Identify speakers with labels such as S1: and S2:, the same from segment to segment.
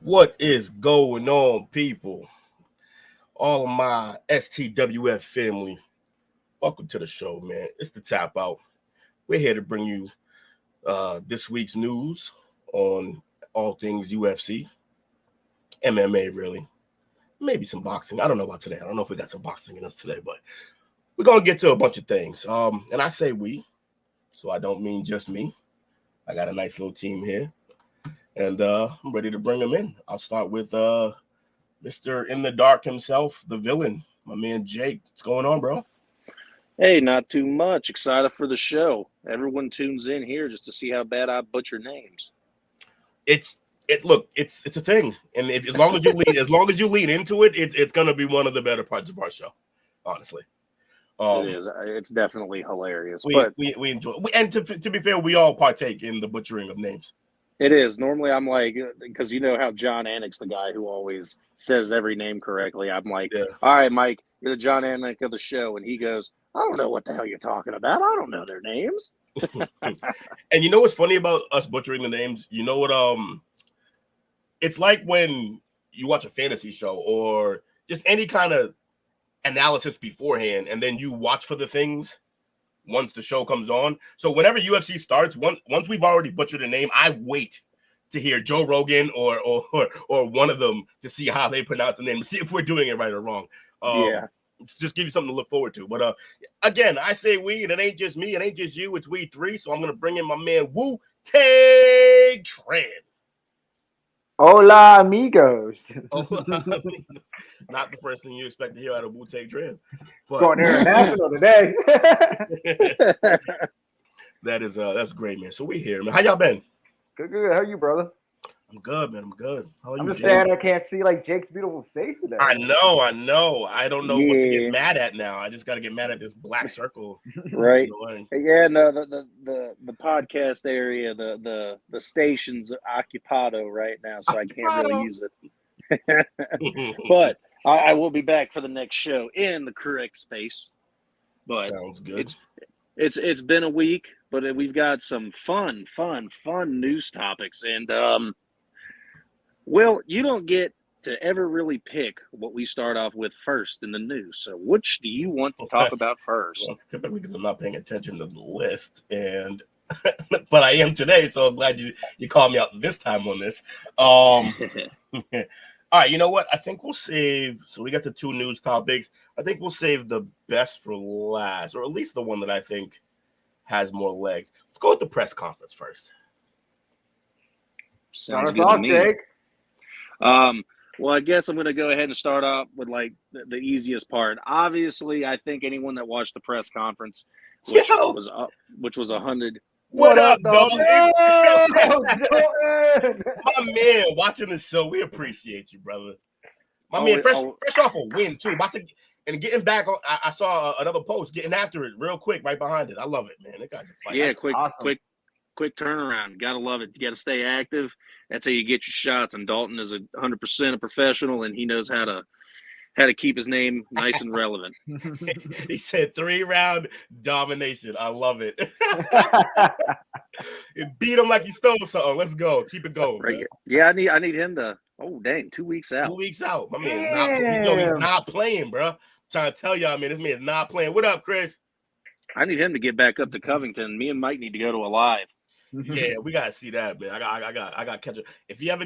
S1: What is going on, people? All of my Stwf family, welcome to the show, man. It's the Tap Out. We're here to bring you this week's news on all things UFC, MMA, really. Maybe some boxing. I don't know about today. I don't know if we got some boxing in us today, but we're going to get to a bunch of things. And I say we, so I don't mean just me. I got a nice little team here, and I'm ready to bring them in. I'll start with Mr. In the Dark himself, the villain, my man Jake. What's going on, bro?
S2: Hey, not too much. Excited for the show. Everyone tunes in here just to see how bad I butcher names.
S1: It's a thing, and as long as you lean into it, it's gonna be one of the better parts of our show, honestly.
S2: It is. It's definitely hilarious.
S1: We enjoy, and to be fair, we all partake in the butchering of names.
S2: It is. Normally, I'm like, because you know how John Anik's the guy who always says every name correctly. I'm like, yeah. All right, Mike, you're the John Anik of the show, and he goes, I don't know what the hell you're talking about. I don't know their names.
S1: And you know what's funny about us butchering the names? You know what? It's like when you watch a fantasy show or just any kind of analysis beforehand, and then you watch for the things once the show comes on. So whenever UFC starts, once we've already butchered a name, I wait to hear Joe Rogan or one of them to see how they pronounce the name, to see if we're doing it right or wrong.
S2: Yeah.
S1: Just give you something to look forward to. But again, I say we, and it ain't just me, it ain't just you, it's we three. So I'm gonna bring in my man Wu-Tang Tran.
S3: Hola, amigos.
S1: Not the first thing you expect to hear out of Wu-Tang Tran.
S3: Going international today.
S1: That's great, man. So we here, man. How y'all been?
S3: Good. How are you, brother?
S1: I'm good, man. I'm good. How are you?
S3: I'm just sad I can't see like Jake's beautiful face today.
S1: I know. I don't know what to get mad at now. I just got to get mad at this black circle.
S2: Right. Yeah. No. The podcast area, the station's occupado right now, so I can't really use it. But I will be back for the next show in the correct space. But
S1: sounds good.
S2: It's been a week, but we've got some fun news topics, and well, you don't get to ever really pick what we start off with first in the news. So which do you want to talk about first?
S1: Well, it's typically because I'm not paying attention to the list, and but I am today, so I'm glad you called me out this time on this. All right, you know what? I think we'll save. So we got the two news topics. I think we'll save the best for last, or at least the one that I think has more legs. Let's go with the press conference first.
S2: Sounds good to me. Jake. Well, I guess I'm going to go ahead and start off with like the easiest part. Obviously, I think anyone that watched the press conference, which was 100.
S1: What up, dog? My man, watching the show, we appreciate you, brother. My man, fresh off a win too. And getting back on, I saw another post getting after it real quick right behind it. I love it, man. That guy's a fighter.
S2: Yeah, quick turnaround. Gotta love it. You gotta stay active. That's how you get your shots. And Dalton is 100% a professional, and he knows how to keep his name nice and relevant.
S1: He said 3-round domination. I love it. It beat him like he stole something. Let's go. Keep it going. Right.
S2: Yeah, I need him to. Oh dang, 2 weeks out.
S1: 2 weeks out. My man, he's not playing, bro. I'm trying to tell y'all, man, this man is not playing. What up, Chris?
S2: I need him to get back up to Covington. Me and Mike need to go to a live.
S1: Yeah, we gotta see that, man. I got catch it. If he ever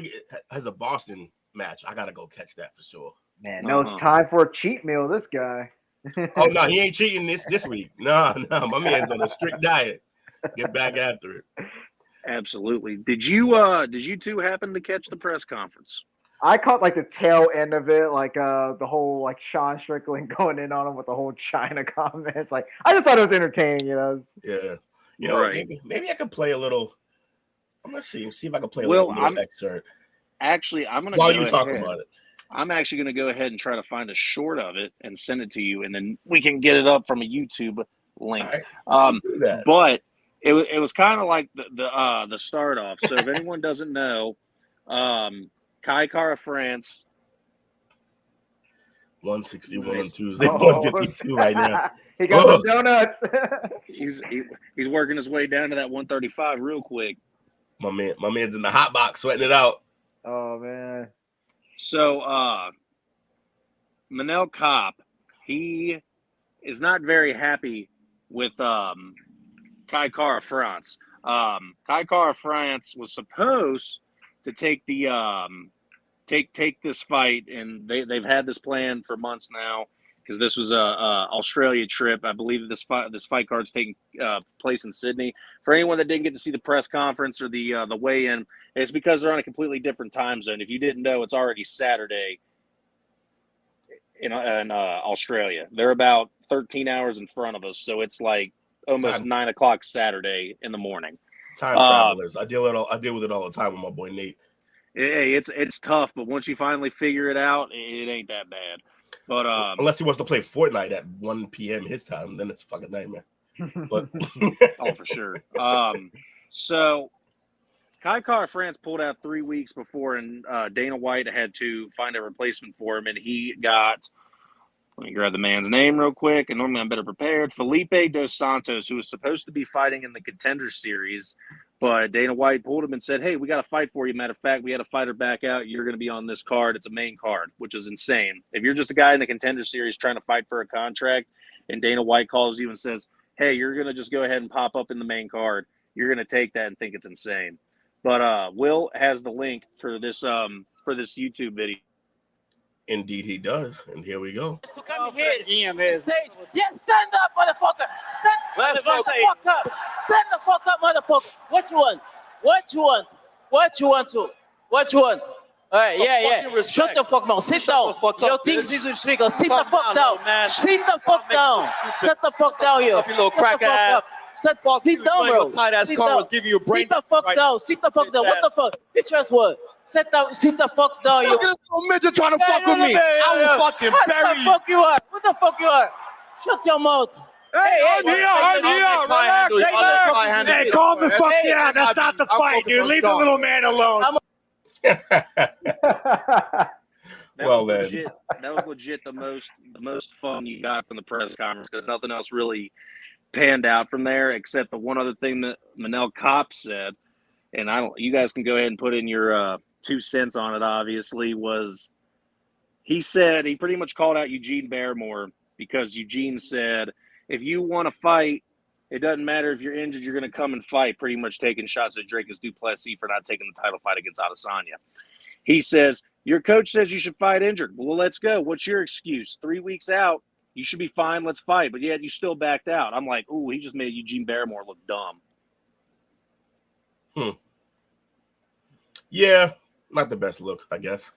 S1: has a Boston match, I gotta go catch that for sure.
S3: Man, no time for a cheat meal. This guy.
S1: Oh no, he ain't cheating this week. No, my man's on a strict diet. Get back after it.
S2: Absolutely. Did you two happen to catch the press conference?
S3: I caught like the tail end of it, like the whole like Sean Strickland going in on him with the whole China comments. Like I just thought it was entertaining, you know.
S1: Yeah. You know, right. maybe I could play a little. I'm gonna see if I can play a little excerpt.
S2: Actually, I'm gonna
S1: while you talk about it.
S2: I'm actually gonna go ahead and try to find a short of it and send it to you, and then we can get it up from a YouTube link.
S1: Right.
S2: But it was kind of like the start off. So if anyone doesn't know, Kai Kara France.
S1: 161 on Tuesday, 152 right now.
S3: He got some donuts.
S2: he's working his way down to that 135 real quick.
S1: My man's in the hot box sweating it out.
S3: Oh man.
S2: So Manel Kopp, he is not very happy with Kai Kara France. Kai Kara France was supposed to take the take this fight, and they've had this plan for months now, because this was a Australia trip. I believe this fight card's taking place in Sydney. For anyone that didn't get to see the press conference or the weigh-in, it's because they're on a completely different time zone. If you didn't know, it's already Saturday in Australia. They're about 13 hours in front of us, so it's like almost 9 o'clock Saturday in the morning.
S1: Time travelers. I deal with it all the time with my boy Nate.
S2: Hey, it's tough, but once you finally figure it out, it ain't that bad. But
S1: unless he wants to play Fortnite at 1 p.m. his time, then it's a fucking nightmare. But
S2: oh, for sure. So Kai Kara France pulled out 3 weeks before, and Dana White had to find a replacement for him, and he got. Let me grab the man's name real quick, and normally I'm better prepared. Felipe Dos Santos, who was supposed to be fighting in the Contender Series, but Dana White pulled him and said, hey, we got a fight for you. Matter of fact, we had a fighter back out. You're going to be on this card. It's a main card, which is insane. If you're just a guy in the Contender Series trying to fight for a contract, and Dana White calls you and says, hey, you're going to just go ahead and pop up in the main card, you're going to take that and think it's insane. But Will has the link for this YouTube video.
S1: Indeed, he does, and here we go.
S4: To come here, stage. Yeah, stand up, motherfucker. Stand the fuck up. Stand the fuck up, motherfucker. What you want? What you want? What you want to? What you want? All right, yeah. Shut the fuck mouth. Sit down. Yo, things is speaker. Sit the fuck down. Sit the fuck down. Sit the fuck down, yo.
S5: Up, you little crack ass.
S4: Sit down, bro.
S5: Tight ass car was giving you a brain.
S4: Sit the fuck down. Sit the fuck down. What the fuck? Bitch ass what? Sit the fuck down, yo.
S5: Look at this little midget trying to fuck with me. I will fucking bury you.
S4: What the fuck you are? What the fuck you are? Shut your mouth.
S5: Hey, I'm here. Relax.
S6: Hey, calm the fuck down. That's not the fight, dude. Leave the little man alone.
S2: That was legit the most fun you got from the press conference, because nothing else really panned out from there except the one other thing that Manel Kopp said, and you guys can go ahead and put in your 2 cents on it. Obviously, was he said he pretty much called out Eugene Barrymore, because Eugene said, if you want to fight, it doesn't matter if you're injured, you're going to come and fight, pretty much taking shots at Dricus du Plessis for not taking the title fight against Adesanya. He says, your coach says you should fight injured. Well, let's go. What's your excuse? 3 weeks out, you should be fine. Let's fight. But yet you still backed out. I'm like, ooh, he just made Eugene Barrymore look dumb.
S1: Yeah, not the best look, I guess.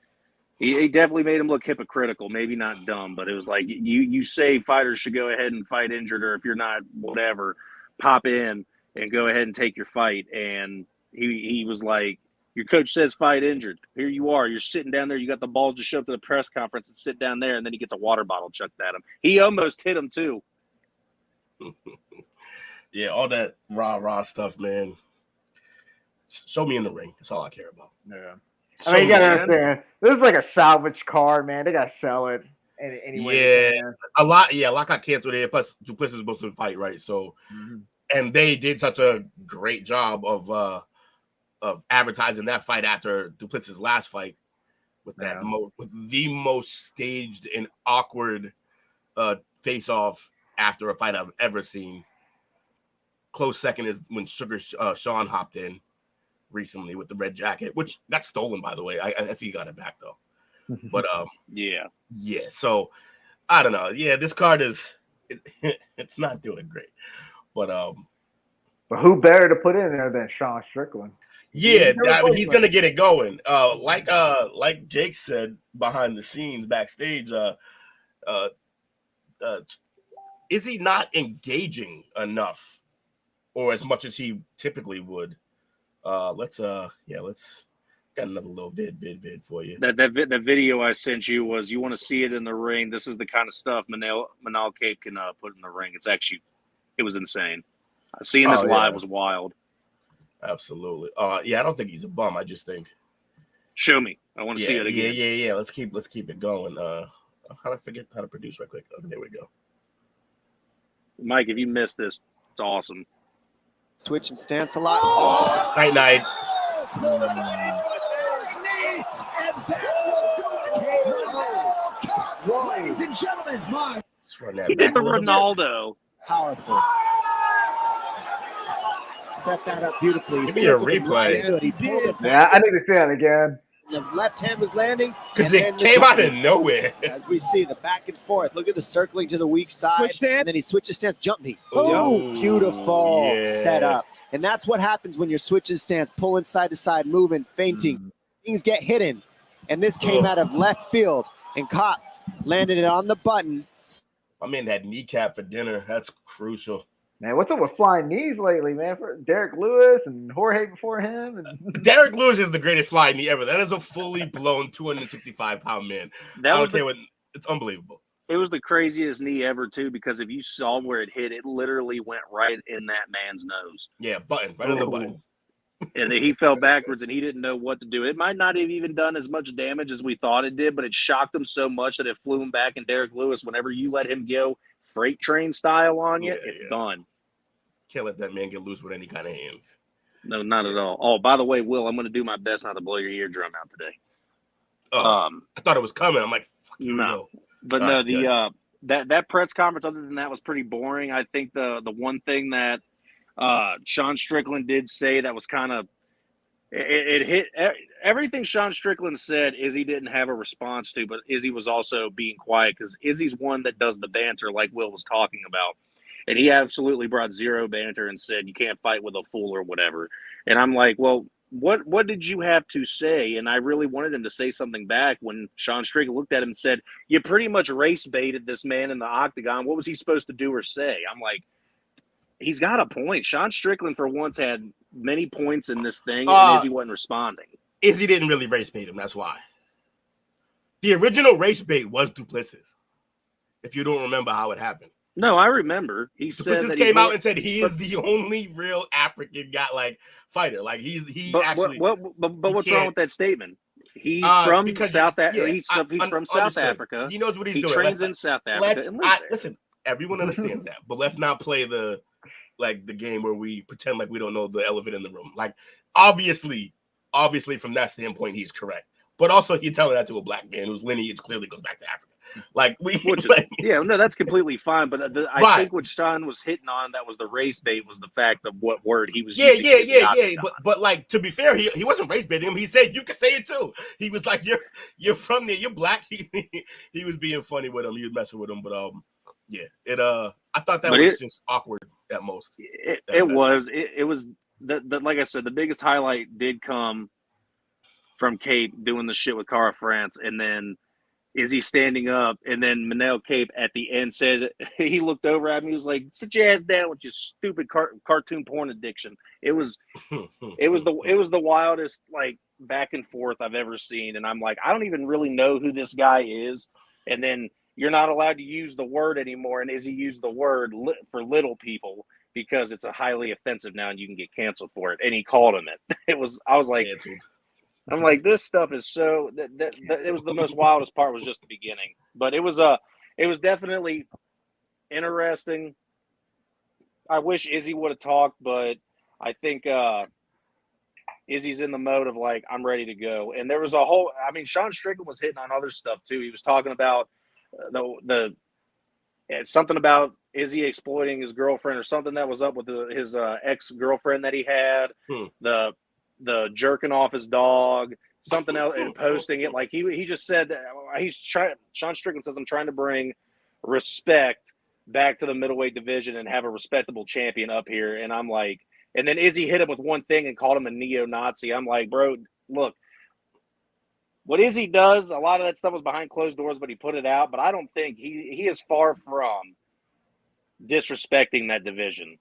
S2: He definitely made him look hypocritical. Maybe not dumb, but it was like, you say fighters should go ahead and fight injured, or if you're not, whatever, pop in and go ahead and take your fight. And he was like, your coach says fight injured. Here you are. You're sitting down there. You got the balls to show up to the press conference and sit down there, and then he gets a water bottle chucked at him. He almost hit him, too.
S1: Yeah, all that rah stuff, man. Show me in the ring. That's all I care about.
S3: Yeah. I mean, you gotta understand, this is like a salvage card, man. They gotta sell it anyway.
S1: Yeah, a lot got canceled here. Plus, Du Plessis was supposed to fight, right? So, and they did such a great job of advertising that fight after Du Plessis' last fight with that with the most staged and awkward face-off after a fight I've ever seen. Close second is when Sugar Sean hopped in recently with the red jacket, which got stolen, by the way. I think he got it back though. But yeah. So I don't know. Yeah, this card it's not doing great. But
S3: who better to put in there than Sean Strickland?
S1: Yeah, he's gonna get it going. Like Jake said behind the scenes backstage, is he not engaging enough, or as much as he typically would? Let's got another little vid for you.
S2: That video I sent you was, you want to see it in the ring. This is the kind of stuff Mullarkey can put in the ring. It was insane. Seeing this live was wild.
S1: Absolutely. I don't think he's a bum. I just think.
S2: Show me. I want to see it again.
S1: Yeah. Let's keep it going. How did I forget how to produce right quick? Okay, there we go.
S2: Mike, if you missed this, it's awesome.
S5: Switching stance a lot.
S1: Night.
S7: And that will do it. Ladies and gentlemen,
S1: Let's run that
S2: He
S1: back
S2: did the
S1: a little bit.
S2: Ronaldo.
S7: powerful. Set that up beautifully.
S1: Give me a
S7: Circled him
S1: replay.
S7: right good. He pulled it
S3: Yeah,
S7: back.
S3: I need to see that again.
S7: The left hand was landing.
S1: Because
S7: and
S1: it
S7: then the
S1: came out
S7: jump.
S1: of nowhere.
S7: As we see the back and forth. Look at the circling to the weak side.
S6: Switch stance.
S7: And then he switches stance. Jump knee.
S1: Ooh,
S7: Beautiful
S1: yeah.
S7: setup. And that's what happens when you're switching stance, pulling side to side, moving, feinting. Things get hidden. And this came out of left field. And Kopp landed it on the button.
S1: I mean, that kneecap for dinner, that's crucial.
S3: Man, what's up with flying knees lately, man? For Derek Lewis and Jorge before him. And
S1: Derek Lewis is the greatest flying knee ever. That is a fully blown 265-pound man.
S2: That
S1: I
S2: was
S1: don't care what. It's unbelievable.
S2: It was the craziest knee ever, too, because if you saw where it hit, it literally went right in that man's nose.
S1: Yeah, button, right on the button.
S2: And then he fell backwards, and he didn't know what to do. It might not have even done as much damage as we thought it did, but it shocked him so much that it flew him back. And Derek Lewis, whenever you let him go freight train style on you, it's done.
S1: Can't let that man get loose with any kind of hands.
S2: No, not at all. Oh, by the way, Will, I'm going to do my best not to blow your eardrum out today.
S1: Oh, I thought it was coming. I'm like, fuck you.
S2: No. But
S1: All
S2: no,
S1: right,
S2: the that press conference, other than that, was pretty boring. I think the one thing that Sean Strickland did say that was kind of it hit everything Sean Strickland said. Izzy didn't have a response to, but Izzy was also being quiet because Izzy's one that does the banter, like Will was talking about. And he absolutely brought zero banter and said, you can't fight with a fool or whatever. And I'm like, well, what did you have to say? And I really wanted him to say something back when Sean Strickland looked at him and said, you pretty much race baited this man in the octagon. What was he supposed to do or say? I'm like, he's got a point. Sean Strickland, for once, had many points in this thing, and Izzy wasn't responding.
S1: Izzy didn't really race bait him. That's why. The original race bait was Duplessis, if you don't remember how it happened.
S2: No, I remember. He said that
S1: came out and said he is the only real African fighter. Like actually.
S2: But what's wrong with that statement? He's from South Africa. He's from South Africa.
S1: He knows what he's doing.
S2: He trains in South Africa.
S1: Listen, everyone understands that, but let's not play the game where we pretend like we don't know the elephant in the room. Like obviously, from that standpoint, he's correct. But also, you're telling that to a black man whose lineage clearly goes back to Africa. Like
S2: that's completely fine. But I think what Sean was hitting on, that was the race bait, was the fact of what word he was using.
S1: Yeah. But like, to be fair, he wasn't race baiting him. He said you can say it too. He was like, you're from there, you're black. He was being funny with him. He was messing with him. But I thought that was just awkward at most.
S2: It was like I said, the biggest highlight did come from Cape doing the shit with Cara France, and then Izzy standing up, and then Manel Cape at the end said, he looked over at me, he was like, sit your ass down with your stupid cartoon porn addiction. It was the wildest like back and forth I've ever seen. And I'm like, I don't even really know who this guy is. And then you're not allowed to use the word anymore. And Izzy used the word for little people because it's a highly offensive now and you can get canceled for it. And he called him it. I was like, canceled. I'm like, this stuff is so that it was the most wildest part was just the beginning, but it was definitely interesting. I wish Izzy would have talked, but I think Izzy's in the mode of like, I'm ready to go. And there was Sean Strickland was hitting on other stuff too. He was talking about something about Izzy exploiting his girlfriend or something that was up with his ex-girlfriend that he had. The jerking off his dog, something else, and posting it. Like he just said that Sean Strickland says, I'm trying to bring respect back to the middleweight division and have a respectable champion up here. And I'm like, and then Izzy hit him with one thing and called him a neo-Nazi. I'm like, bro, look, what Izzy does, a lot of that stuff was behind closed doors, but he put it out. But I don't think he is far from disrespecting that division.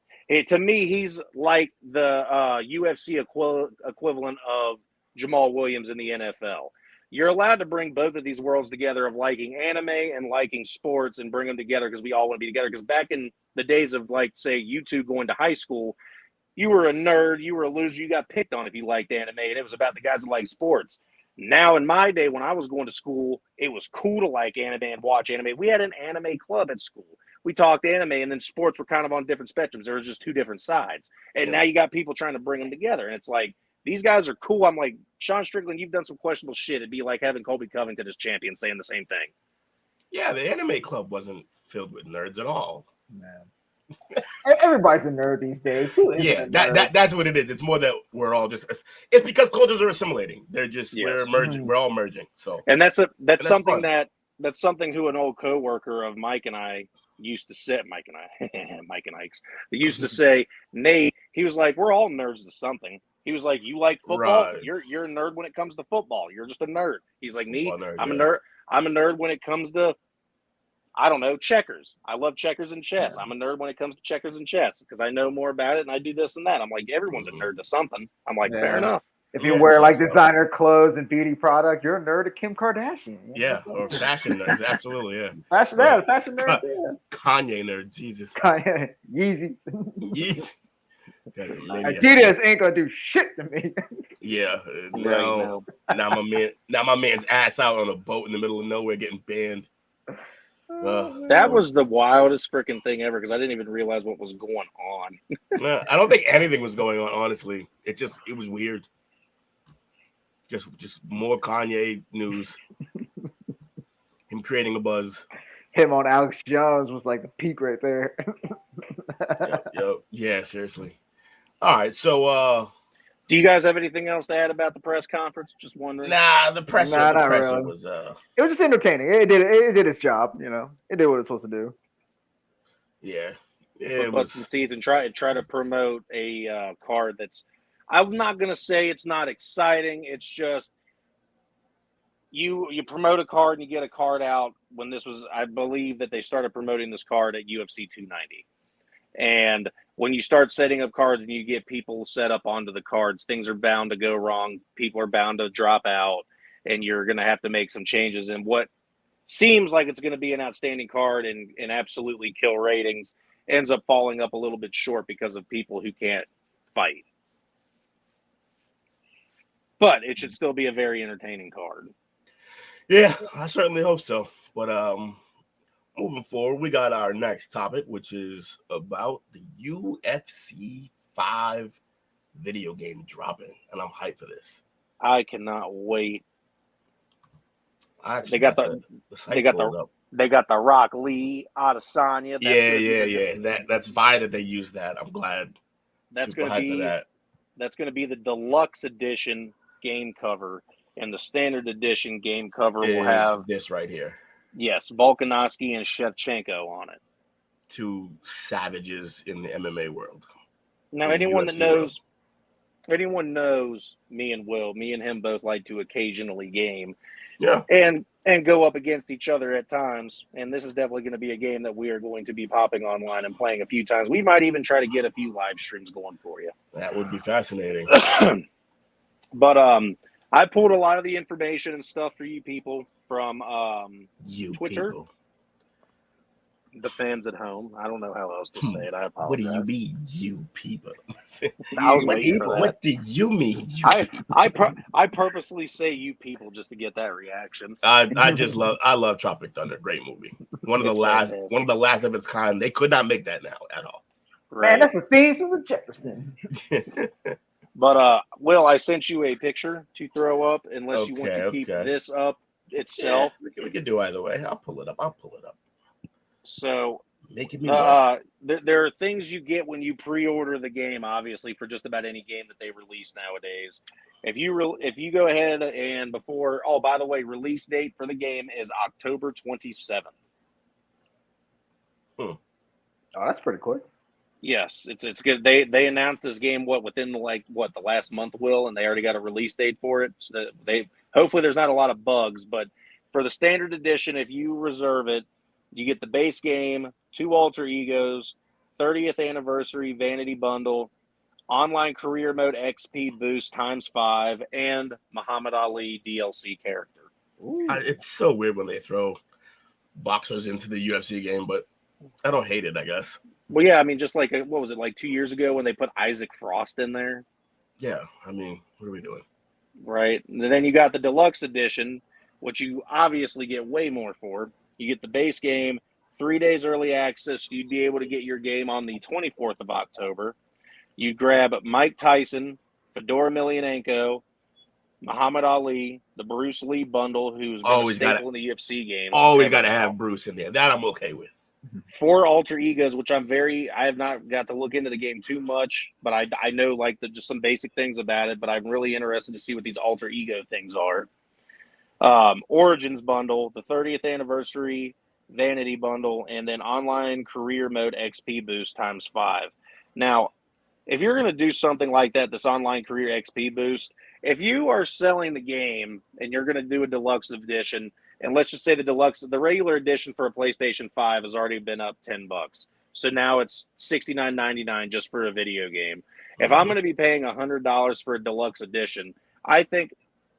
S2: To me, he's like the UFC equivalent of Jamal Williams in the NFL. You're allowed to bring both of these worlds together of liking anime and liking sports and bring them together because we all want to be together. Because back in the days of, like, say, you two going to high school, you were a nerd, you were a loser, you got picked on if you liked anime, and it was about the guys that like sports. Now, in my day, when I was going to school, it was cool to like anime and watch anime. We had an anime club at school. We talked anime, and then sports were kind of on different spectrums. There was just two different sides. And now you got people trying to bring them together. And it's like, These guys are cool. I'm like, Sean Strickland, you've done some questionable shit. It'd be like having Colby Covington as champion saying the same thing.
S1: Yeah, the anime club wasn't filled with nerds at all.
S3: Man. Everybody's a nerd these days. Who isn't
S1: Yeah,
S3: a nerd?
S1: that's what it is. It's more that we're all just. It's because cultures are assimilating. They're just
S2: Yes.
S1: we're merging. We're all merging. So
S2: and that's something
S1: fun.
S2: that's something who an old coworker of Mike and I used to say. Mike and Ike's. They used to say, Nate. He was like, we're all nerds to something. He was like, you like football?
S1: Right.
S2: You're a nerd when it comes to football. You're just a nerd. He's like, me,
S1: Nerd,
S2: I'm a nerd. I'm a nerd when it comes to, I don't know, checkers. I love checkers and chess. I'm a nerd when it comes to checkers and chess because I know more about it and I do this and that. I'm like, everyone's a nerd to something. I'm like, fair enough.
S3: If you wear like designer clothes and beauty product, you're a nerd of Kim Kardashian.
S1: Yeah, or fashion nerds. Absolutely, yeah.
S3: Fashion nerd. Yeah.
S1: Kanye nerd. Jesus.
S3: Yeezy.
S1: Yeezy.
S3: Adidas ain't gonna do shit to me.
S1: Yeah, now my man's ass out on a boat in the middle of nowhere getting banned.
S2: That was the wildest freaking thing ever because I didn't even realize what was going on.
S1: I don't think anything was going on, honestly. It was weird. Just more Kanye news. Him creating a buzz.
S3: Him on Alex Jones was like the peak right there.
S1: Yeah, seriously. All right, so
S2: do you guys have anything else to add about the press conference? Just wondering.
S1: Nah, the presser
S3: really.
S1: was
S3: it was just entertaining. It did its job, you know. It did what it's supposed to do.
S1: Yeah.
S2: It was some seeds and try to promote a card that's, I'm not gonna say it's not exciting. It's just you promote a card and you get a card out when this was, I believe that they started promoting this card at UFC 290. And when you start setting up cards and you get people set up onto the cards, things are bound to go wrong. People are bound to drop out, and you're going to have to make some changes. And what seems like it's going to be an outstanding card and absolutely kill ratings ends up falling up a little bit short because of people who can't fight. But it should still be a very entertaining card.
S1: Yeah, I certainly hope so. But moving forward, we got our next topic, which is about the UFC 5 video game dropping, and I'm hyped for this.
S2: I cannot wait.
S1: They got
S2: the Rock Lee Adesanya.
S1: Yeah. That's fine that they use that. I'm glad.
S2: That's going to be that. That's going to be the deluxe edition game cover, and the standard edition game cover will have
S1: this right here.
S2: Yes, Volkanovski and Shevchenko on it.
S1: Two savages in the MMA world.
S2: Now, anyone knows me and Will. Me and him both like to occasionally game.
S1: Yeah.
S2: And go up against each other at times. And this is definitely going to be a game that we are going to be popping online and playing a few times. We might even try to get a few live streams going for you.
S1: That would be fascinating.
S2: But I pulled a lot of the information and stuff for you people from Twitter.
S1: People.
S2: The fans at home. I don't know how else to say it. I apologize.
S1: What do you mean, you people?
S2: I was waiting for that.
S1: What do you mean?
S2: I purposely say you people just to get that reaction.
S1: I love Tropic Thunder. Great movie. One of the last of its kind. They could not make that now at all.
S2: Right.
S3: Man, that's a theme from the Jefferson.
S2: But Will, I sent you a picture to throw up. Unless you want to keep this up itself,
S1: we can do either way. I'll pull it up.
S2: So
S1: making me
S2: there are things you get when you pre-order the game, obviously, for just about any game that they release nowadays. If you go ahead and by the way, release date for the game is October 27th.
S3: Oh, that's pretty quick.
S2: Yes, it's good. They announced this game within the last month, Will, and they already got a release date for it. So hopefully there's not a lot of bugs, but for the standard edition, if you reserve it, you get the base game, 2 alter egos, 30th anniversary vanity bundle, online career mode XP boost ×5, and Muhammad Ali DLC character.
S1: It's so weird when they throw boxers into the UFC game, but I don't hate it, I guess.
S2: Well, yeah, I mean, just like, what was it, like 2 years ago when they put Isaac Frost in there?
S1: Yeah, I mean, what are we doing?
S2: Right. And then you got the deluxe edition, which you obviously get way more for. You get the base game, 3 days early access. You'd be able to get your game on the 24th of October. You grab Mike Tyson, Fedor Emelianenko, Muhammad Ali, the Bruce Lee bundle, who's been a staple in the UFC games.
S1: Always got to have Bruce in there. That I'm okay with.
S2: 4 alter egos, which I have not got to look into the game too much, but I know like just some basic things about it, but I'm really interested to see what these alter ego things are. Origins bundle, the 30th anniversary vanity bundle, and then online career mode XP boost ×5. Now, if you're going to do something like that, this online career XP boost, if you are selling the game and you're going to do a deluxe edition, and let's just say the regular edition for a PlayStation 5 has already been up $10. So now it's $69.99 just for a video game. If I'm going to be paying $100 for a deluxe edition, I think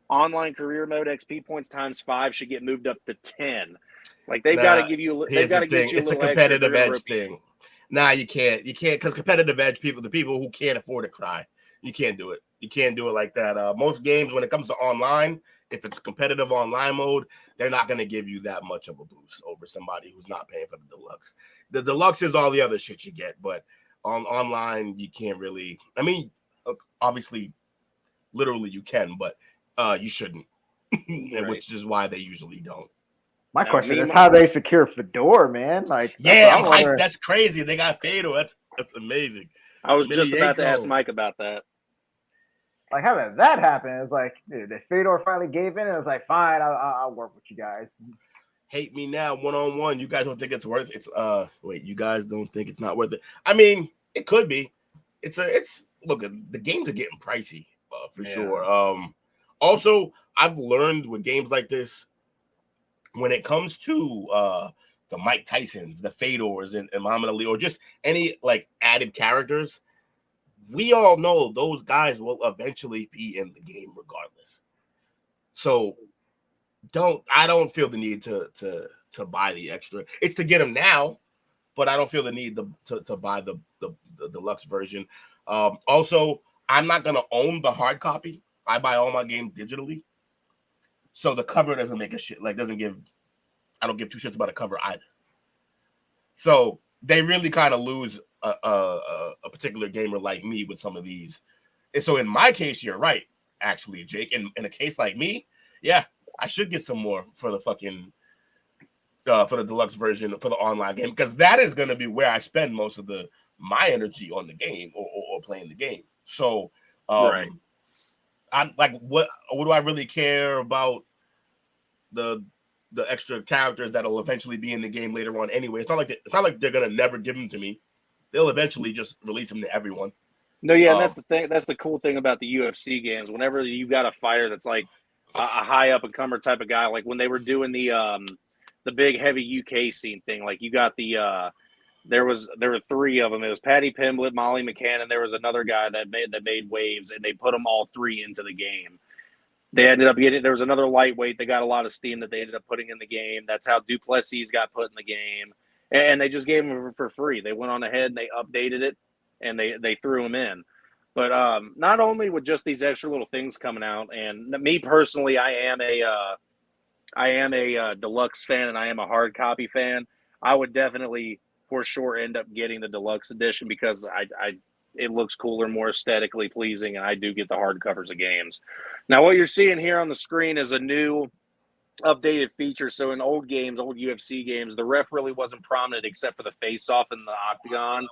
S2: online career mode XP points ×5 should get moved up to 10. Like they've got to give you. They've got to get you a little
S1: competitive edge thing. Nah, you can't because competitive edge the people who can't afford to cry, you can't do it. You can't do it like that. Most games, when it comes to online, if it's competitive online mode, they're not going to give you that much of a boost over somebody who's not paying for the deluxe. The deluxe is all the other shit you get, but online you can't really. I mean, obviously, literally you can, but you shouldn't, right. Which is why they usually don't.
S3: My question is how they secure Fedor, man. Like,
S1: that's crazy. They got Fedor. That's amazing.
S2: I was just about to ask Mike about that.
S3: Like, how did that happen? It's like, dude, Fedor finally gave in, and it was like, fine, I'll work with you guys.
S1: Hate me now, 1-on-1. You guys don't think it's worth it? Wait, you guys don't think it's not worth it? I mean, it could be. Look, the games are getting pricey for sure. Also, I've learned with games like this, when it comes to the Mike Tysons, the Fedors, and Muhammad Ali, or just any like added characters, we all know those guys will eventually be in the game regardless. So I don't feel the need to buy the extra. It's to get them now, but I don't feel the need to buy the deluxe version. Also, I'm not gonna own the hard copy. I buy all my games digitally. So the cover doesn't make a shit. Like I don't give two shits about a cover either. So they really kind of lose a particular gamer like me with some of these. And so in my case, you're right, actually, Jake. In a case like me, yeah, I should get some more for the fucking for the deluxe version for the online game, because that is going to be where I spend most of my energy on the game or playing the game. So
S2: right.
S1: I'm like, what do I really care about the extra characters that'll eventually be in the game later on anyway? It's not like they're gonna never give them to me. They'll eventually just release them to everyone.
S2: No, yeah, and that's the thing. That's the cool thing about the UFC games. Whenever you got a fighter that's like a high up and comer type of guy, like when they were doing the big heavy UK scene thing, like you got there were 3 of them. It was Paddy Pimblett, Molly McCann, and there was another guy that made waves, and they put them all 3 into the game. They ended up there was another lightweight that got a lot of steam that they ended up putting in the game. That's how Duplessis got put in the game. And they just gave him for free. They went on ahead and they updated it, and they threw him in. But not only with just these extra little things coming out, and me personally, I am a deluxe fan, and I am a hard copy fan. I would definitely, for sure, end up getting the deluxe edition because it looks cooler, more aesthetically pleasing, and I do get the hard covers of games. Now, what you're seeing here on the screen is a new updated feature. So in old UFC games, the ref really wasn't prominent except for the face-off in the Octagon.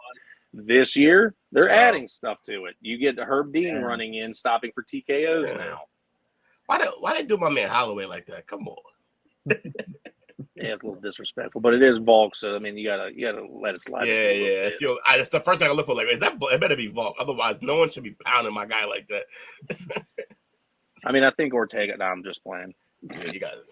S2: This year, they're adding stuff to it. You get Herb Dean running in, stopping for TKOs now.
S1: Why they do my man Holloway like that? Come on.
S2: Yeah, it's a little disrespectful, but it is Volk, so I mean, you gotta let it slide.
S1: Yeah. It's the first thing I look for. Like, is that it? Better be Volk. Otherwise, no one should be pounding my guy like that.
S2: I mean, I think Ortega. No, I'm just playing.
S1: Yeah, you guys.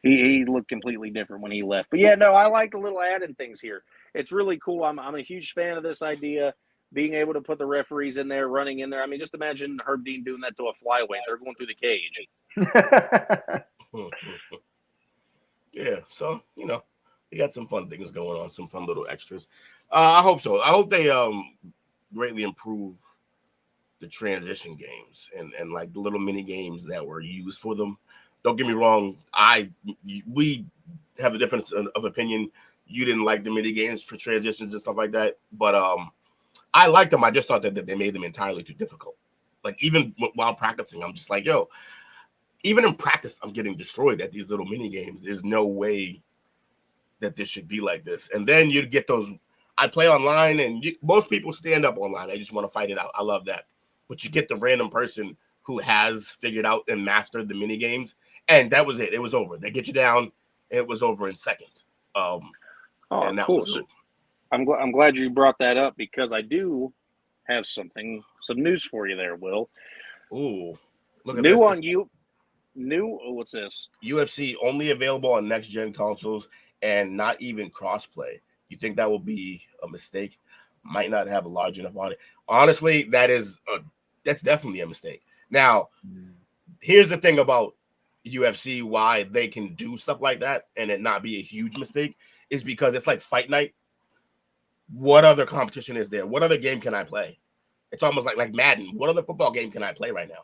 S2: He looked completely different when he left. But yeah, no, I like the little added things here. It's really cool. I'm a huge fan of this idea, being able to put the referees in there, running in there. I mean, just imagine Herb Dean doing that to a flyweight. They're going through the cage.
S1: Yeah, so we got some fun things going on, some fun little extras. I hope so. I hope they greatly improve the transition games and like the little mini games that were used for them. Don't get me wrong, we have a difference of opinion. You didn't like the mini games for transitions and stuff like that, but I liked them. I just thought that they made them entirely too difficult. Like even while practicing, I'm just like, yo, even in practice, I'm getting destroyed at these little mini games. There's no way that this should be like this. And then you get those. I play online, and most people stand up online. They just want to fight it out. I love that. But you get the random person who has figured out and mastered the mini games, and that was it. It was over. They get you down. It was over in seconds. And that
S2: cool.
S1: was
S2: So I'm glad you brought that up because I do have some news for you there, Will.
S1: Ooh, look at
S2: new
S1: this.
S2: on you. New. What's this?
S1: UFC only available on next gen consoles and not even crossplay. You think that will be a mistake? Might not have a large enough audience. Honestly, that's definitely a mistake. Now, here's the thing about UFC, why they can do stuff like that and it not be a huge mistake is because it's like Fight Night. What other competition is there? What other game can I play? It's almost like Madden. What other football game can I play right now?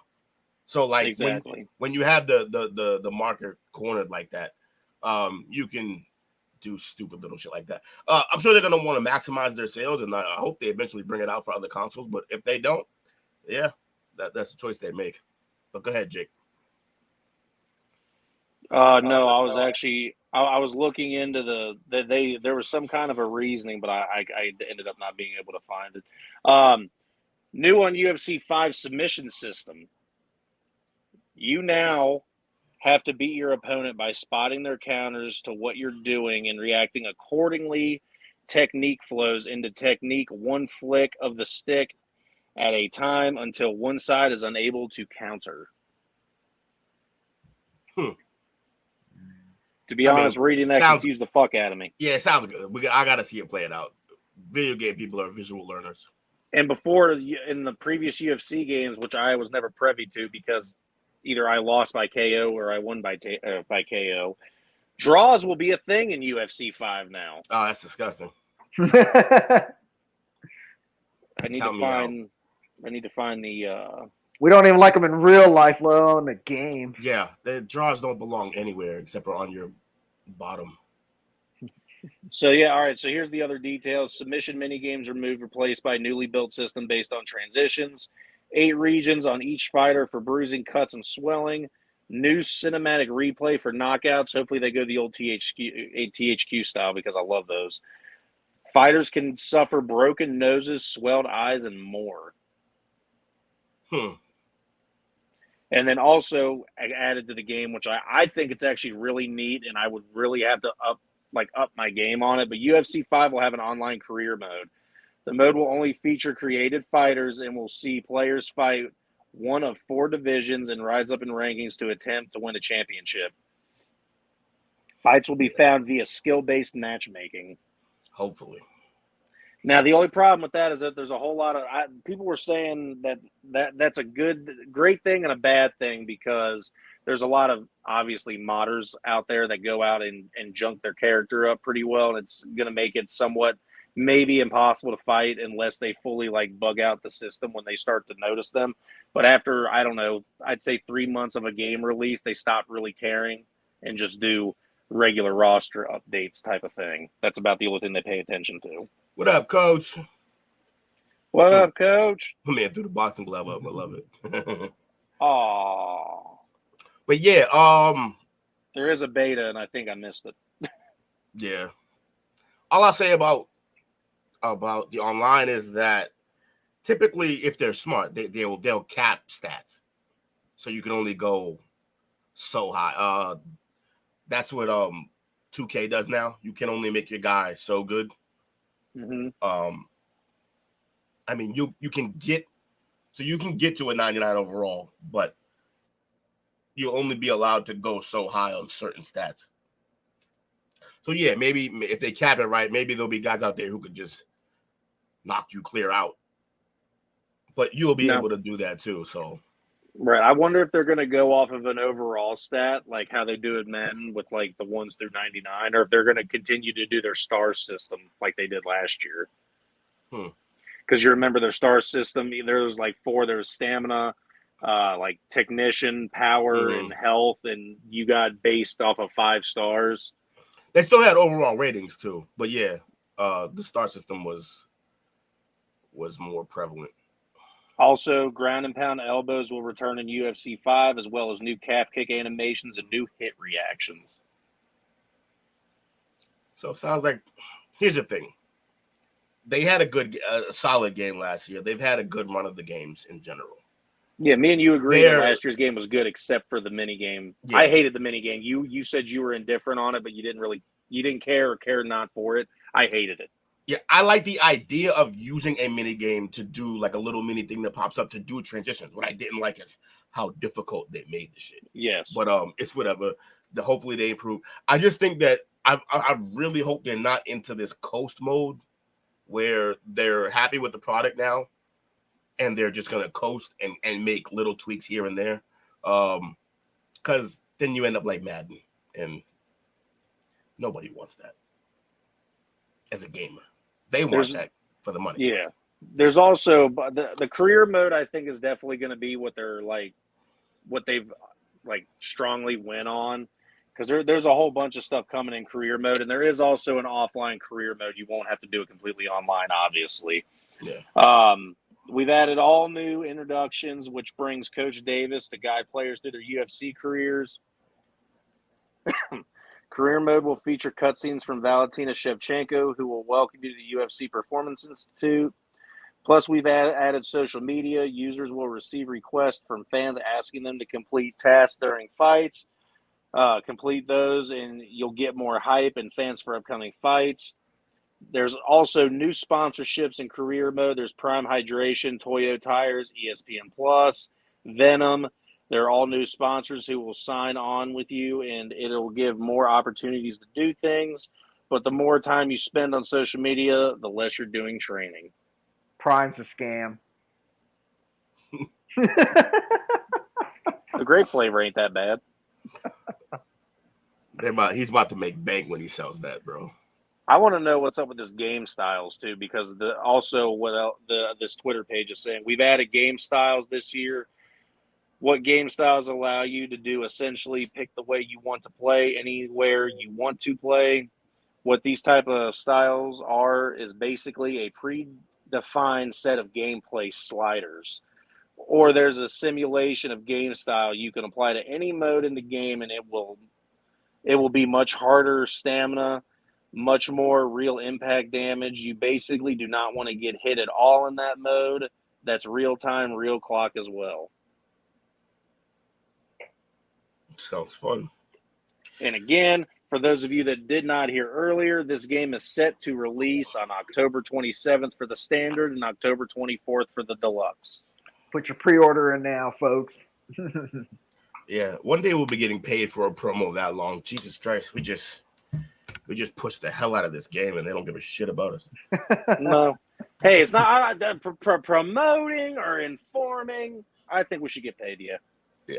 S1: So like
S2: exactly.
S1: when you have the marker cornered like that, you can do stupid little shit like that. I'm sure they're gonna want to maximize their sales, and I hope they eventually bring it out for other consoles. But if they don't, yeah, that's a choice they make. But go ahead, Jake.
S2: No, I was actually I was looking into there was some kind of a reasoning, but I ended up not being able to find it. New on UFC 5 submission system. You now have to beat your opponent by spotting their counters to what you're doing and reacting accordingly. Technique flows into technique, one flick of the stick at a time until one side is unable to counter. To be honest, reading that confused the fuck out of me.
S1: Yeah, it sounds good. I got to see it play it out. Video game people are visual learners.
S2: And before, in the previous UFC games, which I was never privy to because either I lost by KO or I won by KO, draws will be a thing in UFC 5 now.
S1: Oh, that's disgusting.
S2: I need to find the.
S3: We don't even like them in real life, let alone the game.
S1: Yeah, the draws don't belong anywhere except for on your bottom.
S2: So, yeah, all right. So here's the other details. Submission minigames removed, replaced by newly built system based on transitions. 8 regions on each fighter for bruising, cuts, and swelling. New cinematic replay for knockouts. Hopefully they go the old THQ style because I love those. Fighters can suffer broken noses, swelled eyes, and more. And then also added to the game, which I think it's actually really neat, and I would really have to up my game on it. But UFC 5 will have an online career mode. The mode will only feature created fighters and will see players fight one of 4 divisions and rise up in rankings to attempt to win a championship. Fights will be found via skill-based matchmaking.
S1: Hopefully.
S2: Now, the only problem with that is that there's a whole lot of people were saying that's a great thing and a bad thing because there's a lot of obviously modders out there that go out and junk their character up pretty well, and it's going to make it somewhat maybe impossible to fight unless they fully bug out the system when they start to notice them. But after, I don't know, I'd say 3 months of a game release, they stop really caring and just do regular roster updates type of thing. That's about the only thing they pay attention to.
S1: What up, Coach?
S2: What up, Coach?
S1: Man, threw the boxing glove up. I love it.
S2: Aww.
S1: But yeah,
S2: there is a beta, and I think I missed it.
S1: Yeah. All I'll say about the online is that typically, if they're smart, they'll cap stats, so you can only go so high. That's what 2K does now. You can only make your guy so good.
S2: Mm-hmm.
S1: I mean, you can get to a 99 overall, but you'll only be allowed to go so high on certain stats. So yeah, maybe if they cap it right, maybe there'll be guys out there who could just knock you clear out. But you'll be able to do that too. So
S2: right, I wonder if they're going to go off of an overall stat, like how they do at Madden with the 1s through 99, or if they're going to continue to do their star system like they did last year. Because you remember their star system, there was 4. There was stamina, technician, power, and health, and you got based off of 5 stars.
S1: They still had overall ratings too, but yeah, the star system was more prevalent.
S2: Also, ground and pound elbows will return in UFC 5, as well as new calf kick animations and new hit reactions.
S1: So it sounds like, here's the thing. They had a solid game last year. They've had a good run of the games in general.
S2: Yeah, me and you agree that last year's game was good, except for the mini game. Yeah. I hated the mini game. You said you were indifferent on it, but you didn't care or care not for it. I hated it.
S1: Yeah, I like the idea of using a mini game to do like a little mini thing that pops up to do transitions. What I didn't like is how difficult they made the shit.
S2: Yes,
S1: but it's whatever. Hopefully they improve. I just think that I really hope they're not into this coast mode where they're happy with the product now and they're just gonna coast and make little tweaks here and there. Because then you end up like Madden, and nobody wants that as a gamer. They want that for the money.
S2: Yeah. There's also the career mode, I think, is definitely going to be what they've strongly went on, because there's a whole bunch of stuff coming in career mode, and there is also an offline career mode. You won't have to do it completely online, obviously.
S1: Yeah.
S2: We've added all new introductions, which brings Coach Davis to guide players through their UFC careers. Career mode will feature cutscenes from Valentina Shevchenko, who will welcome you to the UFC Performance Institute. Plus, we've added social media. Users will receive requests from fans asking them to complete tasks during fights. Complete those, and you'll get more hype and fans for upcoming fights. There's also new sponsorships in career mode. There's Prime Hydration, Toyo Tires, ESPN Plus, Venom. They're all new sponsors who will sign on with you, and it'll give more opportunities to do things. But the more time you spend on social media, the less you're doing training.
S3: Prime's a scam.
S2: The grape flavor ain't that bad.
S1: He's about to make bank when he sells that, bro.
S2: I want to know what's up with this game styles too, because this Twitter page is saying we've added game styles this year. What game styles allow you to do essentially pick the way you want to play anywhere you want to play. What these type of styles are is basically a predefined set of gameplay sliders, or there's a simulation of game style you can apply to any mode in the game, and it will be much harder stamina, much more real impact damage. You basically do not want to get hit at all in that mode. That's real time, real clock as well.
S1: Sounds fun.
S2: And again, for those of you that did not hear earlier, this game is set to release on October 27th for the standard and October 24th for the deluxe.
S3: Put your pre-order in now, folks.
S1: Yeah, one day we'll be getting paid for a promo that long. Jesus Christ, we just push the hell out of this game, and they don't give a shit about us.
S2: No. Hey, it's not promoting or informing. I think we should get paid, yeah.
S1: Yeah.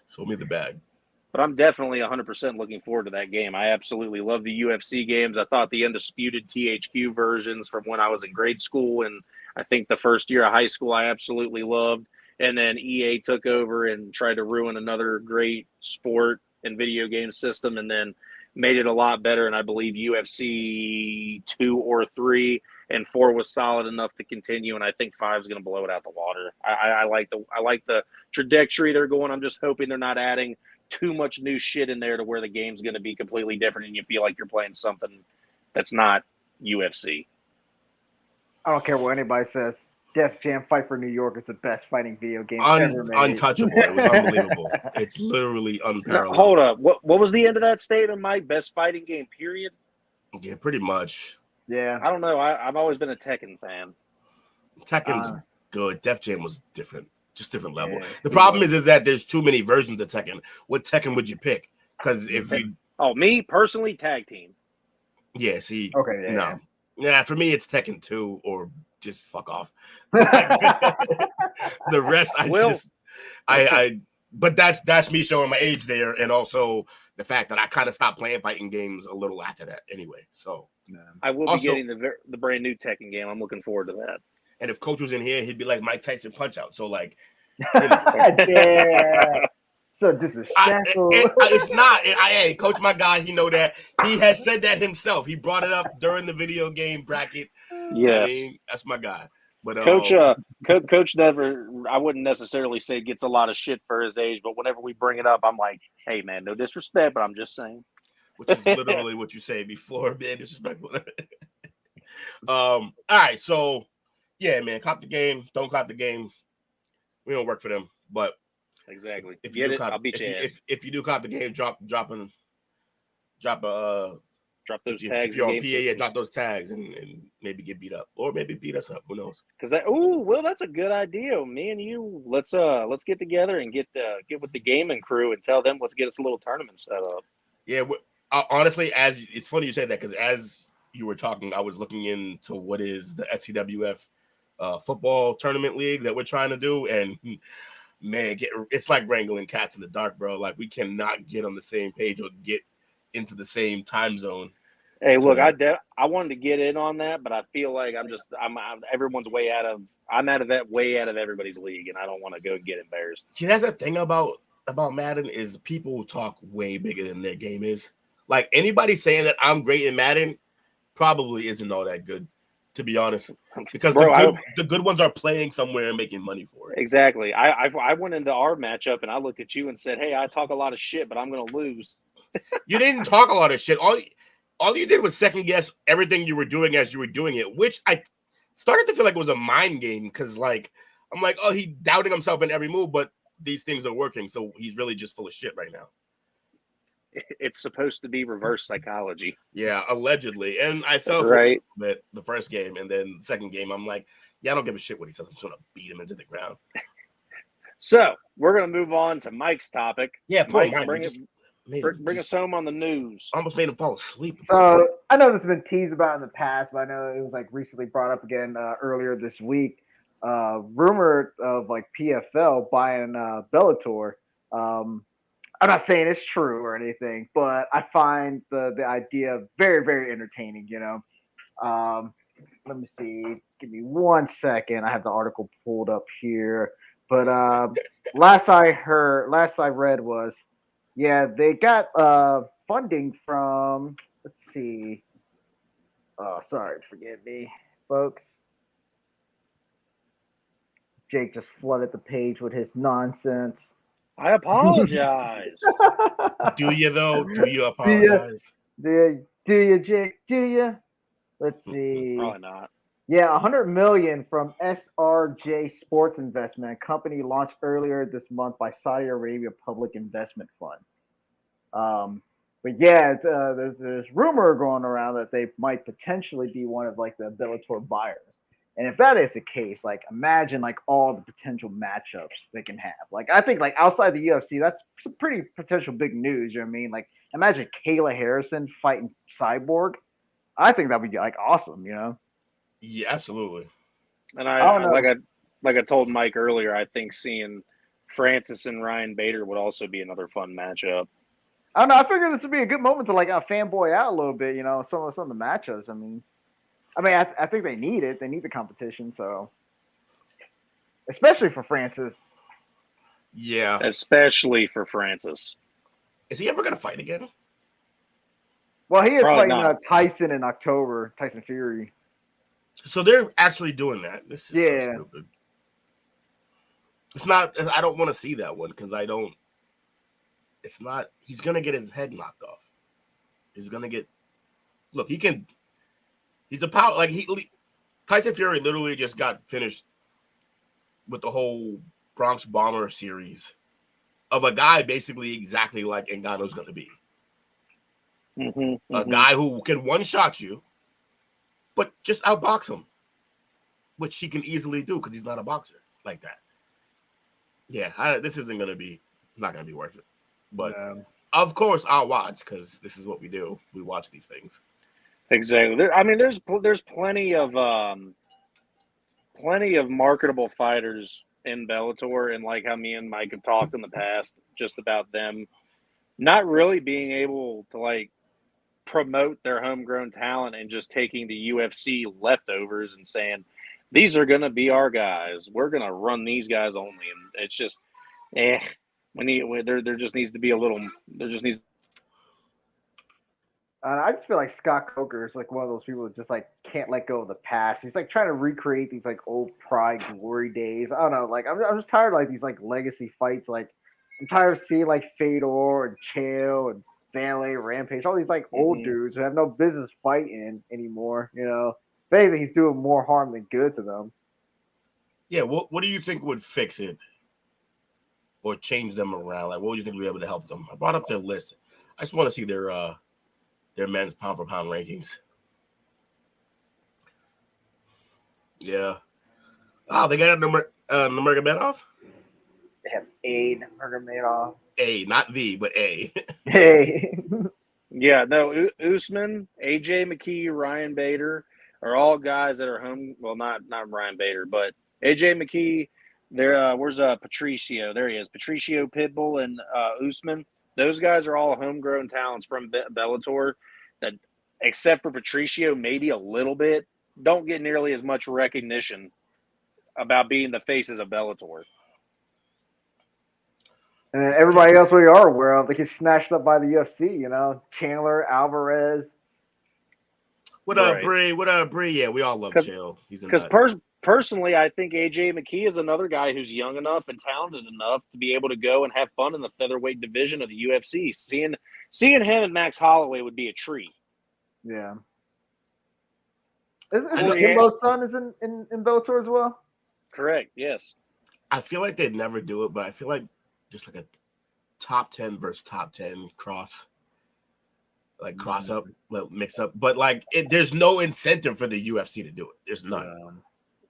S1: Show me the bag.
S2: But I'm definitely 100% looking forward to that game. I absolutely love the UFC games. I thought the Undisputed THQ versions from when I was in grade school and I think the first year of high school I absolutely loved. And then EA took over and tried to ruin another great sport and video game system and then made it a lot better. And I believe UFC 2 or 3 and 4 was solid enough to continue. And I think 5 is going to blow it out the water. I like the trajectory they're going. I'm just hoping they're not adding too much new shit in there to where the game's going to be completely different and you feel like you're playing something that's not UFC.
S3: I don't care what anybody says. Def Jam Fight for New York is the best fighting video game ever made.
S1: Untouchable. It was unbelievable. It's literally unparalleled.
S2: Hold up. What was the end of that statement, Mike? Best fighting game, period?
S1: Yeah, pretty much.
S3: Yeah.
S2: I don't know. I've always been a Tekken fan.
S1: Tekken's good. Def Jam was different. Just different level.
S3: Yeah,
S1: the problem is that there's too many versions of Tekken. What Tekken would you pick? Because if you...
S2: Oh, me personally, tag team.
S1: Yeah, see.
S3: Okay, yeah.
S1: No. Yeah, for me, it's Tekken 2 or just fuck off. The rest, but that's me showing my age there, and also the fact that I kind of stopped playing fighting games a little after that anyway. So
S2: I will be getting the brand new Tekken game. I'm looking forward to that. And
S1: if Coach was in here, he'd be like Mike Tyson Punch Out. So like,
S3: yeah. So disrespectful.
S1: It's not. Hey, Coach, my guy, he know that. He has said that himself. He brought it up during the video game bracket.
S2: Yes.
S1: I mean, that's my guy. But
S2: Coach never. I wouldn't necessarily say gets a lot of shit for his age, but whenever we bring it up, I'm like, hey man, no disrespect, but I'm just saying.
S1: which is literally what you say before being disrespectful. All right, so yeah, man, cop the game, don't cop the game. We don't work for them, but
S2: exactly.
S1: If you do
S2: I'll beat your ass.
S1: If you do cop the game, drop
S2: those
S1: if
S2: tags.
S1: If you're on
S2: game
S1: PA, yeah, drop those tags and maybe get beat up, or maybe beat us up. Who knows?
S2: Because that's a good idea. Me and you, let's get together and get with the gaming crew and tell them let's get us a little tournament set up.
S1: Yeah, honestly, as it's funny you say that because as you were talking, I was looking into what is the SCWF football tournament league that we're trying to do, and man, it's like wrangling cats in the dark, bro. Like we cannot get on the same page or get into the same time zone.
S2: Hey, look, I wanted to get in on that, but I feel like I'm everyone's way out of everybody's league, and I don't want to go get embarrassed.
S1: See, that's the thing about Madden is people talk way bigger than their game is. Like anybody saying that I'm great in Madden probably isn't all that good, to be honest. Because the good ones are playing somewhere and making money for it.
S2: Exactly. I went into our matchup and I looked at you and said, hey, I talk a lot of shit, but I'm going to lose.
S1: You didn't talk a lot of shit. All you did was second guess everything you were doing as you were doing it, which I started to feel like it was a mind game because, like, I'm like, oh, he's doubting himself in every move, but these things are working, so he's really just full of shit right now.
S2: It's supposed to be reverse psychology.
S1: Yeah, allegedly. And I fell for it a bit the first game, and then the second game, I'm like, yeah, I don't give a shit what he says. I'm just going to beat him into the ground.
S2: So we're going to move on to Mike's topic.
S1: Yeah,
S2: Mike, bring us home on the news.
S1: Almost made him fall asleep.
S3: So I know this has been teased about in the past, but I know it was like recently brought up again earlier this week. Rumored of like PFL buying Bellator. I'm not saying it's true or anything, but I find the idea very, very entertaining, you know. Let me see. Give me 1 second. I have the article pulled up here. But last I read was, yeah, they got funding from, let's see. Oh, sorry, forgive me, folks. Jake just flooded the page with his nonsense.
S2: I apologize.
S1: Do you, though? Do you apologize?
S3: Do you, Jake? Do you? Let's see.
S2: Probably not.
S3: Yeah, $100 million from SRJ Sports Investment, a company launched earlier this month by Saudi Arabia Public Investment Fund. But yeah, there's rumor going around that they might potentially be one of like the Bellator buyers. And if that is the case, like imagine like all the potential matchups they can have. Like I think like outside the UFC, that's some pretty potential big news. You know what I mean? Like imagine Kayla Harrison fighting Cyborg. I think that'd be like awesome. You know?
S1: Yeah, absolutely.
S2: And I told Mike earlier, I think seeing Francis and Ryan Bader would also be another fun matchup.
S3: I don't know. I figured this would be a good moment to like fanboy out a little bit. You know, some of the matchups. I think they need it. They need the competition. So, especially for Francis.
S1: Yeah,
S2: especially for Francis.
S1: Is he ever gonna fight again?
S3: Well, he is fighting Tyson in October. Tyson Fury.
S1: So they're actually doing that. This is so stupid. It's not. I don't want to see that one because I don't. It's not. He's gonna get his head knocked off. He's gonna get. Look, he can. He's a power. Like Tyson Fury literally just got finished with the whole Bronx Bomber series of a guy basically exactly like Ngannou's gonna be. A guy who can one-shot you, but just outbox him, which he can easily do because he's not a boxer like that. Yeah, this isn't gonna be not gonna be worth it. But of course, I'll watch because this is what we do. We watch these things.
S2: Exactly. I mean, there's plenty of marketable fighters in Bellator, and like how me and Mike have talked in the past, just about them not really being able to like promote their homegrown talent and just taking the UFC leftovers and saying these are going to be our guys. We're going to run these guys only, and it's just there just needs to be a little. There just needs.
S3: I just feel like Scott Coker is like one of those people that just like can't let go of the past. He's like trying to recreate these like old Pride glory days. I don't know. Like I'm just tired of like these like legacy fights. Like I'm tired of seeing like Fedor and Chael and Valet, Rampage, all these like old dudes who have no business fighting anymore. You know, if anything, he's doing more harm than good to them.
S1: Yeah. What do you think would fix it or change them around? Like, what would you think would be able to help them? I brought up their list. I just want to see their men's pound for pound rankings. Yeah. Oh, they got a Nurmagomedov?
S3: They have a Nurmagomedov.
S1: A, not the, but A.
S3: Hey.
S2: Yeah, no, Usman, AJ McKee, Ryan Bader are all guys that are home. Well, not Ryan Bader, but AJ McKee. There, where's Patricio? There he is. Patricio Pitbull and Usman. Those guys are all homegrown talents from Bellator. That, except for Patricio, maybe a little bit, don't get nearly as much recognition about being the faces of Bellator.
S3: And everybody else we are aware of, they get snatched up by the UFC, you know, Chandler, Alvarez.
S1: What up, Bree? What up, Bree? Yeah, we all love Chael. He's
S2: because personally, I think AJ McKee is another guy who's young enough and talented enough to be able to go and have fun in the featherweight division of the UFC. Seeing him and Max Holloway would be a treat.
S3: Yeah. Isn't Kimbo's son is in Bellator as well?
S2: Correct. Yes.
S1: I feel like they'd never do it, but I feel like just like a top 10 versus top 10 cross up, mix up. But like, there's no incentive for the UFC to do it. There's none.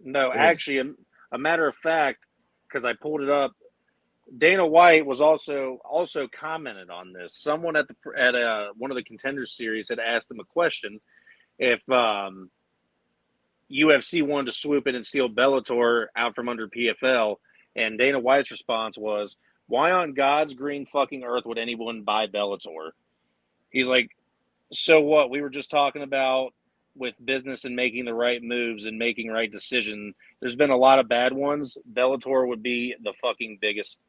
S2: No, actually, a matter of fact, because I pulled it up, Dana White was also commented on this. Someone at one of the Contenders series had asked him a question if UFC wanted to swoop in and steal Bellator out from under PFL, and Dana White's response was, "Why on God's green fucking earth would anyone buy Bellator?" He's like, "So what? We were just talking about with business and making the right moves and making right decision. There's been a lot of bad ones. Bellator would be the fucking biggest."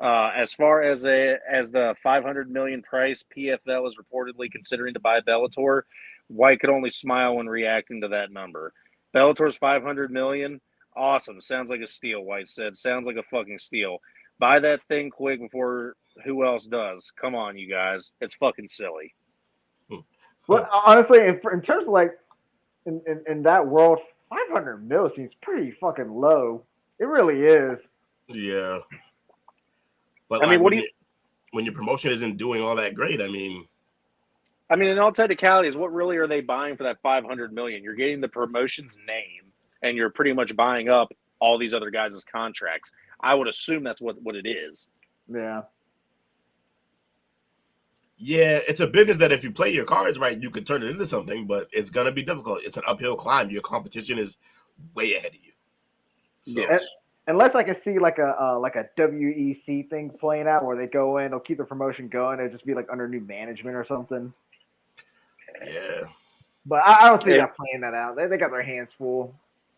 S2: As far as the $500 million price PFL is reportedly considering to buy Bellator, White could only smile when reacting to that number. Bellator's $500 million, awesome. Sounds like a steal. White said, "Sounds like a fucking steal. Buy that thing quick before who else does. Come on, you guys. It's fucking silly."
S3: Well, honestly, in terms of like in that world, 500 mil seems pretty fucking low. It really is.
S1: Yeah. But
S2: I mean,
S1: when your promotion isn't doing all that great, I mean,
S2: in all technicalities, what really are they buying for that $500 million? You're getting the promotion's name, and you're pretty much buying up all these other guys' contracts. I would assume that's what it is.
S3: Yeah.
S1: Yeah, it's a business that if you play your cards right, you could turn it into something, but it's gonna be difficult. It's an uphill climb. Your competition is way ahead of you. So.
S2: Yes.
S3: Unless I can see like a WEC thing playing out where they go in, they'll keep the promotion going, it'll just be like under new management or something.
S1: Yeah.
S3: But I don't see that playing that out. They got their hands full.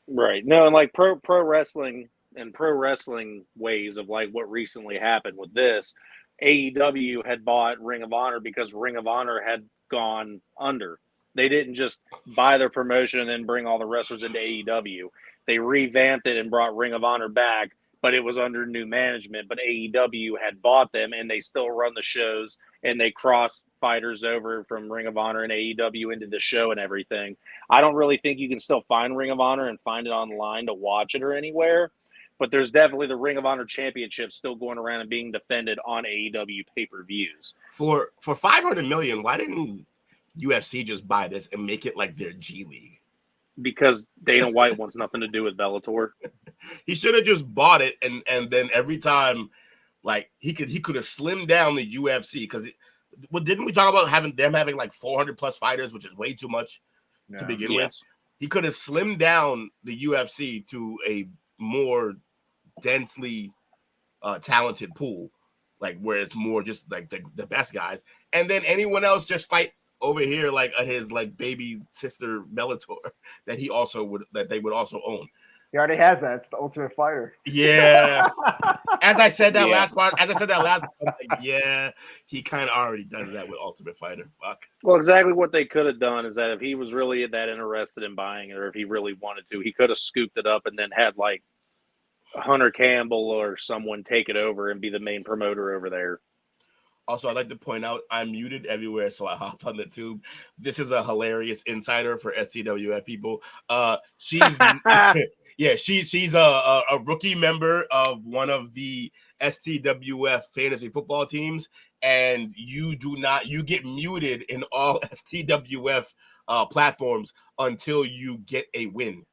S2: Right. No, and like pro wrestling and pro wrestling ways of like what recently happened with this, AEW had bought Ring of Honor because Ring of Honor had gone under. They didn't just buy their promotion and then bring all the wrestlers into AEW. They revamped it and brought Ring of Honor back, but it was under new management. But AEW had bought them, and they still run the shows, and they cross fighters over from Ring of Honor and AEW into the show and everything. I don't really think you can still find Ring of Honor and find it online to watch it or anywhere, but there's definitely the Ring of Honor Championship still going around and being defended on AEW pay-per-views.
S1: For $500 million, why didn't UFC just buy this and make it like their G League?
S2: Because Dana White wants nothing to do with Bellator.
S1: He should have just bought it, and then every time, like he could have slimmed down the UFC because didn't we talk about having like 400 plus fighters, which is way too much to begin with? He could have slimmed down the UFC to a more densely talented pool, like where it's more just like the best guys, and then anyone else just fight over here, like at his like baby sister Bellator that they would also own.
S3: He already has that. It's the Ultimate Fighter.
S1: Yeah. As I said that last part, like, yeah, he kind of already does that with Ultimate Fighter. Fuck.
S2: Well, exactly what they could have done is that if he was really that interested in buying it, or if he really wanted to, he could have scooped it up and then had like Hunter Campbell or someone take it over and be the main promoter over there.
S1: Also, I'd like to point out I'm muted everywhere, so I hopped on the tube. This is a hilarious insider for STWF people. She's she's a rookie member of one of the STWF fantasy football teams, and you get muted in all STWF platforms until you get a win.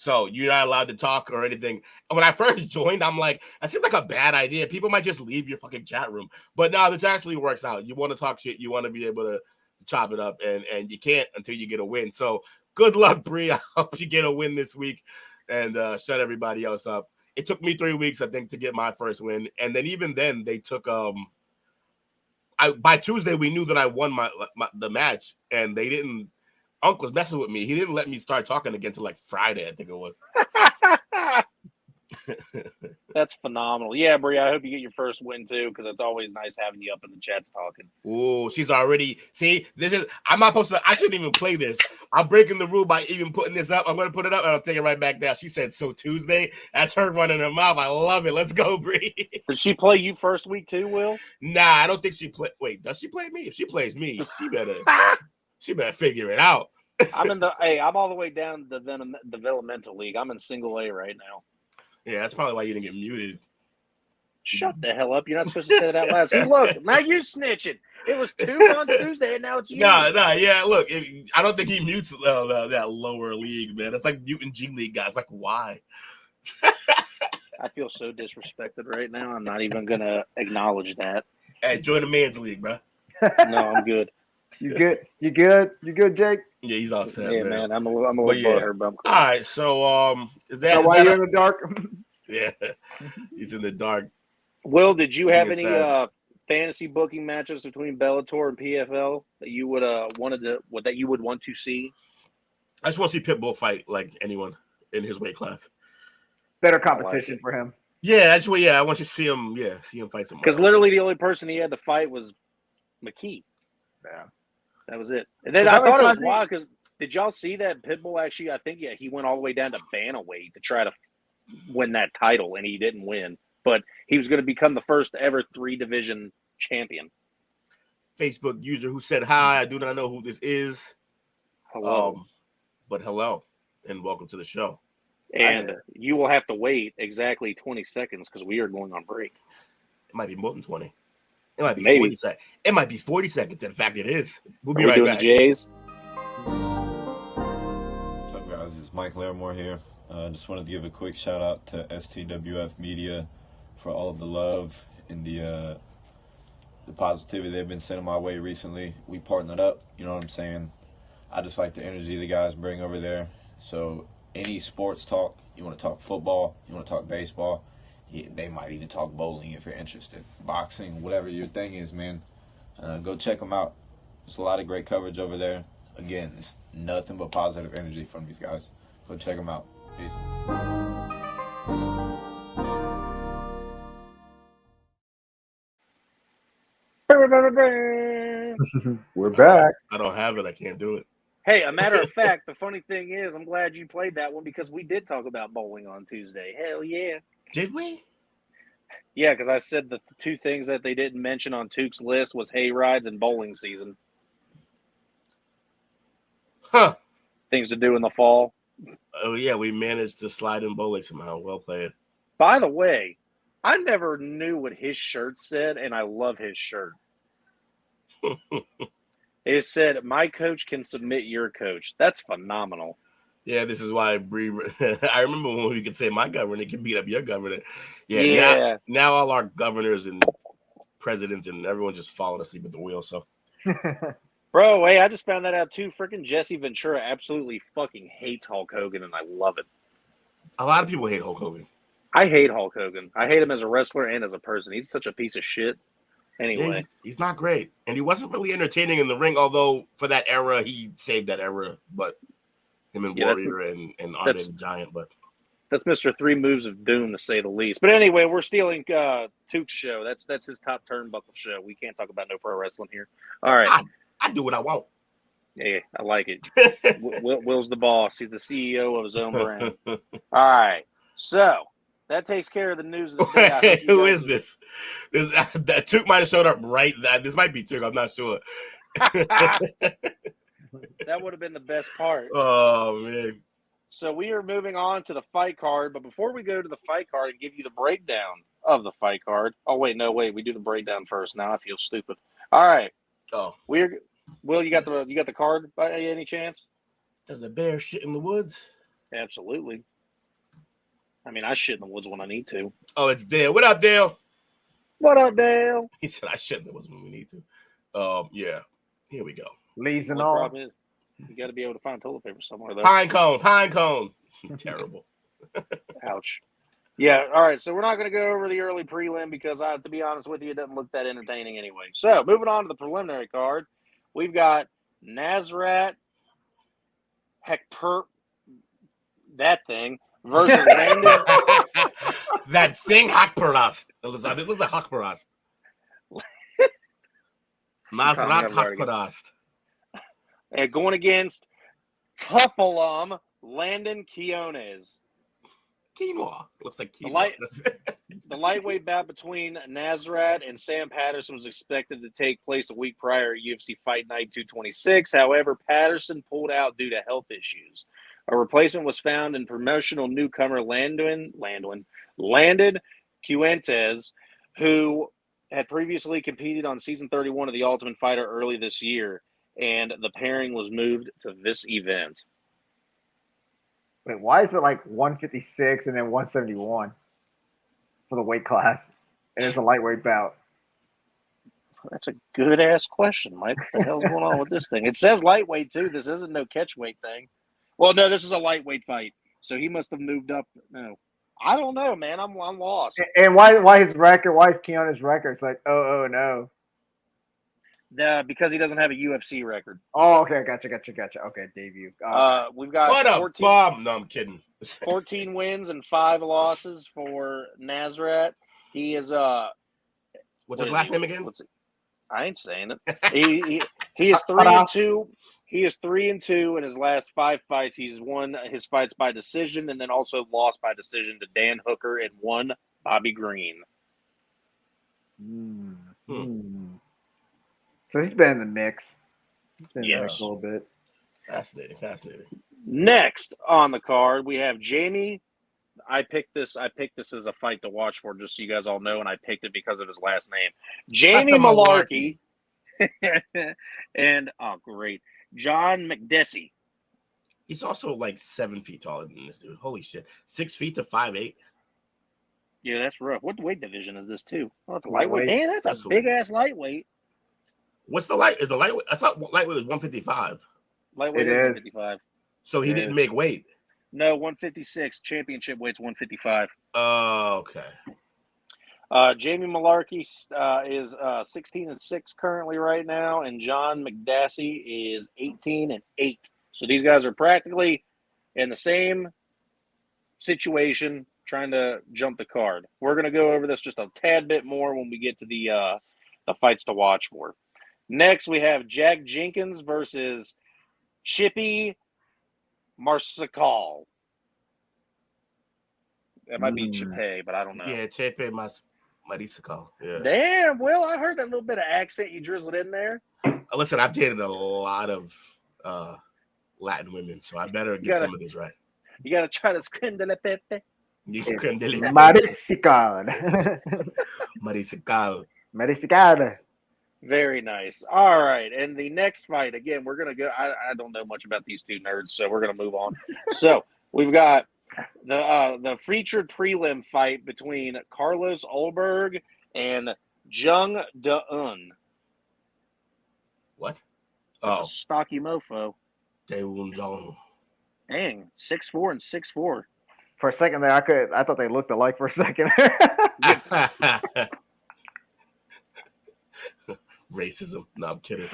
S1: So you're not allowed to talk or anything. And when I first joined, I'm like, that seems like a bad idea. People might just leave your fucking chat room. But no, this actually works out. You want to talk shit, you want to be able to chop it up, and you can't until you get a win. So good luck, Bree. I hope you get a win this week and shut everybody else up. It took me 3 weeks, I think, to get my first win. And then even then, they took by Tuesday, we knew that I won the match, and they didn't. Unc was messing with me. He didn't let me start talking again until like Friday, I think it was.
S2: That's phenomenal. Yeah, Bree, I hope you get your first win too, because it's always nice having you up in the chats talking.
S1: Oh, she's already. See, I'm not supposed to. I shouldn't even play this. I'm breaking the rule by even putting this up. I'm going to put it up and I'll take it right back down. She said, so Tuesday? That's her running her mouth. I love it. Let's go, Bree.
S2: Did she play you first week too, Will?
S1: Nah, I don't think she play. Wait, does she play me? If she plays me, she better figure it out.
S2: I'm all the way down the developmental league. I'm in single A right now.
S1: Yeah, that's probably why you didn't get muted.
S2: Shut the hell up. You're not supposed to say that out loud. See, look, now you're snitching. It was 2 on Tuesday, and now it's you.
S1: Yeah, look, I don't think he mutes that lower league, man. It's like muting G League guys. Like, why?
S2: I feel so disrespected right now. I'm not even going to acknowledge that.
S1: Hey, join the man's league, bro.
S2: No, I'm good.
S3: You good? You good, Jake?
S1: Yeah, he's all set,
S2: yeah, man. I'm a little butthurt.
S1: All right, so
S3: is that why you're in the dark?
S1: Yeah, he's in the dark.
S2: Will, did you have any fantasy booking matchups between Bellator and PFL that you would want to see?
S1: I just want to see Pitbull fight like anyone in his weight class.
S3: Better competition for him.
S1: Yeah, actually, yeah, I want you to see him. Yeah, see him fight someone.
S2: Because literally the only person he had to fight was McKee.
S3: Yeah,
S2: that was it. And then I thought it was wild because did y'all see that Pitbull actually? I think he went all the way down to bantamweight to try to win that title, and he didn't win. But he was going to become the first ever 3-division champion.
S1: Facebook user who said, hi, I do not know who this is.
S2: Hello.
S1: But hello, and welcome to the show.
S2: And you will have to wait exactly 20 seconds because we are going on break.
S1: It might be more than 20. It might be 40 seconds. It might be 40 seconds. In fact, it is. We'll be right back.
S2: Jays?
S8: What's up, guys? It's Mike Larimore here. Just wanted to give a quick shout out to STWF Media for all of the love and the positivity they've been sending my way recently. We partnered up, you know what I'm saying? I just like the energy the guys bring over there. So any sports talk, you want to talk football, you want to talk baseball, they might even talk bowling if you're interested. Boxing, whatever your thing is, man. Go check them out. There's a lot of great coverage over there. Again, it's nothing but positive energy from these guys. Go check them out. Peace.
S3: We're back.
S1: I don't have it. I can't do it.
S2: Hey, a matter of fact, the funny thing is, I'm glad you played that one because we did talk about bowling on Tuesday. Hell yeah.
S1: Did we?
S2: Yeah, because I said that the 2 things that they didn't mention on Tuke's list was hay rides and bowling season.
S1: Huh.
S2: Things to do in the fall.
S1: Oh, yeah, we managed to slide in bowling somehow. Well played.
S2: By the way, I never knew what his shirt said, and I love his shirt. It said, my coach can submit your coach. That's phenomenal.
S1: Yeah, this is why Bree. I remember when we could say my governor can beat up your governor. Yeah. Now all our governors and presidents and everyone just falling asleep at the wheel. So,
S2: bro, hey, I just found that out too. Freaking Jesse Ventura absolutely fucking hates Hulk Hogan, and I love it.
S1: A lot of people hate Hulk Hogan.
S2: I hate Hulk Hogan. I hate him as a wrestler and as a person. He's such a piece of shit. Anyway,
S1: he's not great, and he wasn't really entertaining in the ring. Although for that era, he saved that era, but. Him and
S2: Yeah,
S1: Warrior and Andre the Giant, but
S2: that's Mr. Three Moves of Doom, to say the least. But anyway, we're stealing Tuke's show. That's his top turnbuckle show. We can't talk about no pro wrestling here. All right.
S1: I do what I want.
S2: Yeah, I like it. Will's the boss. He's the CEO of his own brand. All right. So that takes care of the news of the day.
S1: Who is this? That Tuke might have showed up right. This might be Tuke. I'm not sure.
S2: That would have been the best part.
S1: Oh, man.
S2: So we are moving on to the fight card. But before we go to the fight card and give you the breakdown of the fight card. Oh, wait. No, wait. We do the breakdown first. Now I feel stupid. All right.
S1: Oh.
S2: Will, you got the card by any chance?
S1: Does a bear shit in the woods?
S2: Absolutely. I mean, I shit in the woods when I need to.
S1: Oh, it's Dale. What up, Dale?
S2: What up, Dale?
S1: He said I shit in the woods when we need to. Yeah. Here we go.
S3: Leaves and
S2: The
S3: all.
S2: problem is, you got to be able to find toilet paper somewhere, though.
S1: Pine cone. Terrible.
S2: Ouch. Yeah, all right, so we're not going to go over the early prelim because, to be honest with you, it doesn't look that entertaining anyway. So, moving on to the preliminary card, we've got Nasrat Hekper, that thing, versus Landon.
S1: That thing, Hakparast. Elizabeth, it was the Hakparast. Nasrat Hakparast.
S2: And going against tough alum Landon Quinones.
S1: Quinoa. Looks like quinoa.
S2: The lightweight bout between Nasrat and Sam Patterson was expected to take place a week prior at UFC Fight Night 226. However, Patterson pulled out due to health issues. A replacement was found in promotional newcomer Landon Quintes, who had previously competed on season 31 of The Ultimate Fighter early this year, and the pairing was moved to this event.
S3: Wait, why is it like 156 and then 171 for the weight class? And it's a lightweight bout.
S2: That's a good-ass question, Mike. What the hell's going on with this thing? It says lightweight, too. This isn't no catchweight thing. Well, no, this is a lightweight fight. So he must have moved up. No. I don't know, man. I'm lost.
S3: And why his record? Why is Keanu's record? It's like, oh, no.
S2: Because he doesn't have a UFC record.
S3: Oh, okay. Gotcha. Okay, debut.
S2: We've got
S1: what
S2: 14,
S1: a bomb. No, I'm kidding.
S2: 14 wins and 5 losses for Nasrat. He is
S1: what's his last name again?
S2: I ain't saying it. He is 3-2. He is 3-2 in his last 5 fights. He's won his fights by decision and then also lost by decision to Dan Hooker and one Bobby Green.
S3: So he's been in the mix.
S2: Yes.
S3: A little bit.
S1: Fascinating.
S2: Next on the card, we have Jamie. I picked this as a fight to watch for, just so you guys all know, and I picked it because of his last name. Jamie Mullarkey. And, great. John Makdessi.
S1: He's also like 7 feet taller than this dude. Holy shit. 6 feet to 5'8".
S2: Yeah, that's rough. What weight division is this, too? Oh, it's a lightweight. Damn, that's a big-ass lightweight.
S1: What's the light? Is the lightweight? I thought lightweight was 155.
S2: Lightweight is 155.
S1: So he didn't make weight.
S2: No, 156. Championship weight's 155.
S1: Oh, okay.
S2: Jamie Mullarkey is 16-6 currently right now, and John Makdessi is 18-8. So these guys are practically in the same situation, trying to jump the card. We're going to go over this just a tad bit more when we get to the fights to watch for. Next, we have Jack Jenkins versus Chippy Marsakal. It might be Chippe, but I don't know.
S1: Yeah, Chippe Marisakal. Yeah.
S2: Damn, Will, I heard that little bit of accent you drizzled in there.
S1: Listen, I've dated a lot of Latin women, so I better get some of this right.
S2: You got to try this creme de la pepe.
S3: Mariscal.
S2: Very nice. All right. And the next fight, again, we're going to go. I don't know much about these two nerds, so we're going to move on. So we've got the featured prelim fight between Carlos Ulberg and Jung De-un.
S1: What?
S2: That's a stocky mofo.
S1: Daewoo Jung.
S2: Dang, 6'4" and 6'4".
S3: For a second there, I thought they looked alike for a second.
S1: Racism. No, I'm kidding.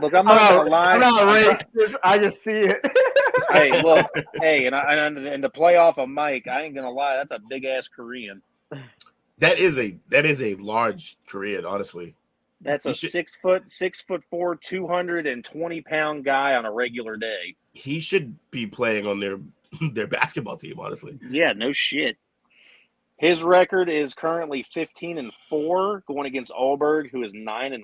S2: Look, I'm not gonna lie.
S3: I'm not racist. I just see it.
S2: Hey, look, hey, and to play off of Mike, I ain't gonna lie. That's a big ass Korean.
S1: That is a large Korean, honestly.
S2: That's a 6'4", 220-pound guy on a regular day.
S1: He should be playing on their basketball team, honestly.
S2: Yeah, no shit. His record is currently 15-4, going against Ulberg, who is 9-1.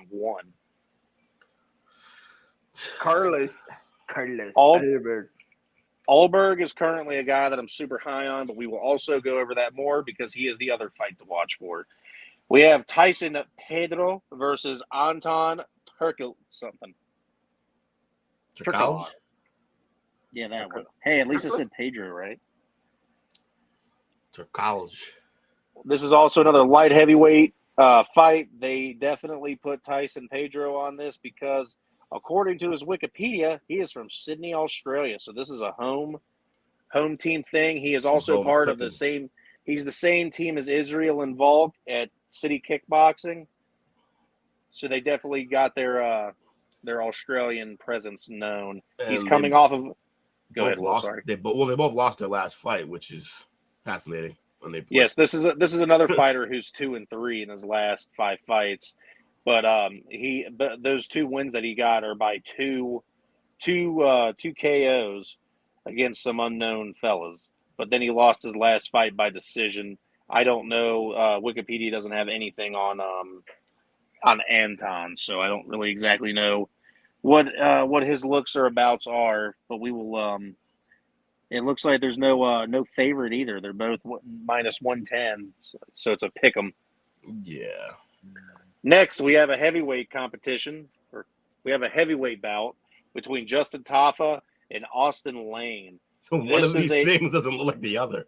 S3: Carlos
S2: Ulberg is currently a guy that I'm super high on, but we will also go over that more because he is the other fight to watch for. We have Tyson Pedro versus Anton Turkle something.
S1: Turkle?
S2: Yeah, that one. Hey, at least I said Pedro, right?
S1: Turkle.
S2: This is also another light heavyweight fight. They definitely put Tyson Pedro on this because, according to his Wikipedia, he is from Sydney, Australia. So this is a home team thing. He is also part of the same. He's the same team as Israel involved at City Kickboxing. So they definitely got their Australian presence known. And he's coming off of. Go ahead. Sorry.
S1: They both lost their last fight, which is fascinating.
S2: Yes, this is another fighter who's 2-3 in his last 5 fights, but those 2 wins that he got are by two KOs against some unknown fellas. But then he lost his last fight by decision. I don't know. Wikipedia doesn't have anything on Anton, so I don't really exactly know what his looks or abouts are. But we will. It looks like there's no favorite either. They're both -110, so it's a pick 'em.
S1: Yeah.
S2: Next, we have a heavyweight competition, or we have a heavyweight bout between Justin Tafa and Austin Lane.
S1: One of these things doesn't look like the other.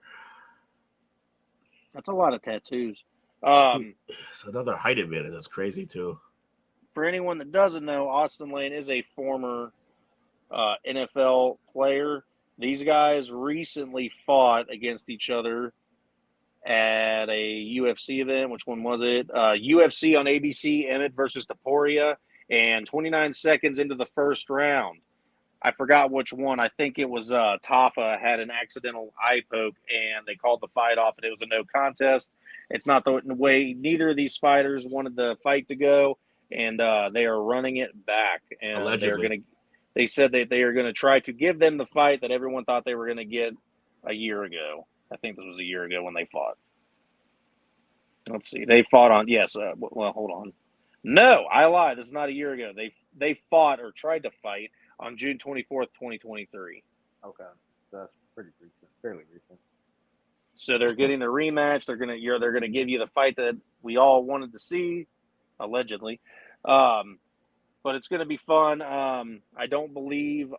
S2: That's a lot of tattoos.
S1: It's another height advantage. That's crazy too.
S2: For anyone that doesn't know, Austin Lane is a former NFL player. These guys recently fought against each other at a UFC event. Which one was it? UFC on ABC, Emmett versus Taporia. And 29 seconds into the first round, I forgot which one. I think it was Tafa had an accidental eye poke, and they called the fight off, and it was a no contest. It's not the way neither of these fighters wanted the fight to go, and they are running it back. And
S1: allegedly.
S2: They said that they are going to try to give them the fight that everyone thought they were going to get a year ago. I think this was a year ago when they fought. Let's see. They fought on, yes. Well, hold on. No, I lied. This is not a year ago. They fought or tried to fight on June 24th, 2023.
S3: Okay. That's pretty recent. Fairly recent.
S2: So they're getting the rematch. They're gonna give you the fight that we all wanted to see, allegedly. But it's going to be fun. I don't believe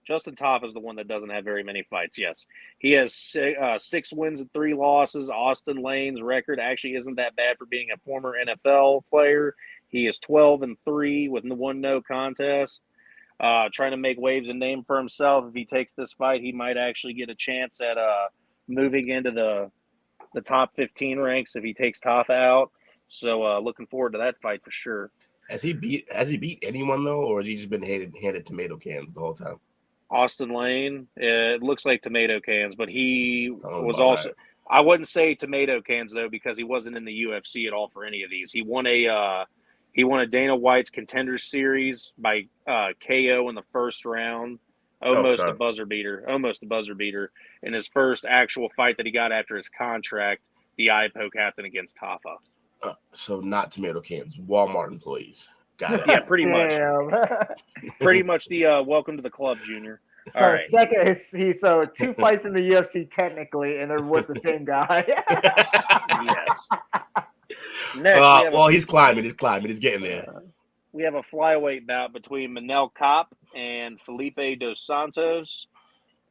S2: Justin Tafa is the one that doesn't have very many fights. Yes, he has 6 wins and 3 losses. Austin Lane's record actually isn't that bad for being a former NFL player. He is 12-3 with 1 no contest. Trying to make waves and name for himself. If he takes this fight, he might actually get a chance at moving into the top 15 ranks if he takes Tafa out. So looking forward to that fight for sure.
S1: Has he beat anyone though, or has he just been handed tomato cans the whole time?
S2: Austin Lane, it looks like tomato cans, but he was also. That. I wouldn't say tomato cans though, because he wasn't in the UFC at all for any of these. He won a Dana White's Contender Series by KO in the first round, almost a buzzer beater. In his first actual fight that he got after his contract, the eye poke happened against Tafa.
S1: So not tomato cans, Walmart employees. Got it.
S2: Yeah, pretty much. Pretty much the welcome to the club, Junior. All
S3: so
S2: right.
S3: Second, he's 2 fights in the UFC technically, and they're with the same guy.
S2: Yes. Next,
S1: he's climbing. He's getting there.
S2: We have a flyweight bout between Manel Kape and Felipe dos Santos,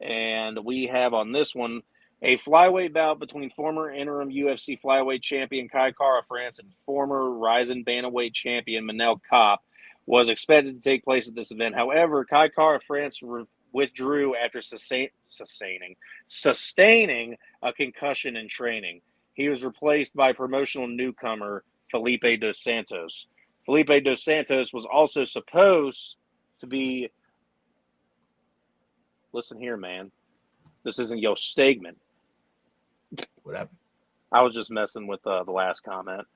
S2: and we have on this one a flyweight bout between former interim UFC flyweight champion Kai Kara France and former Ryzen bantamweight champion Manel Kape was expected to take place at this event. However, Kai Kara France withdrew after sustaining a concussion in training. He was replaced by promotional newcomer Felipe dos Santos. Felipe Dos Santos was also supposed to be. Listen here, man. This isn't your statement.
S1: What happened?
S2: I was just messing with the last comment.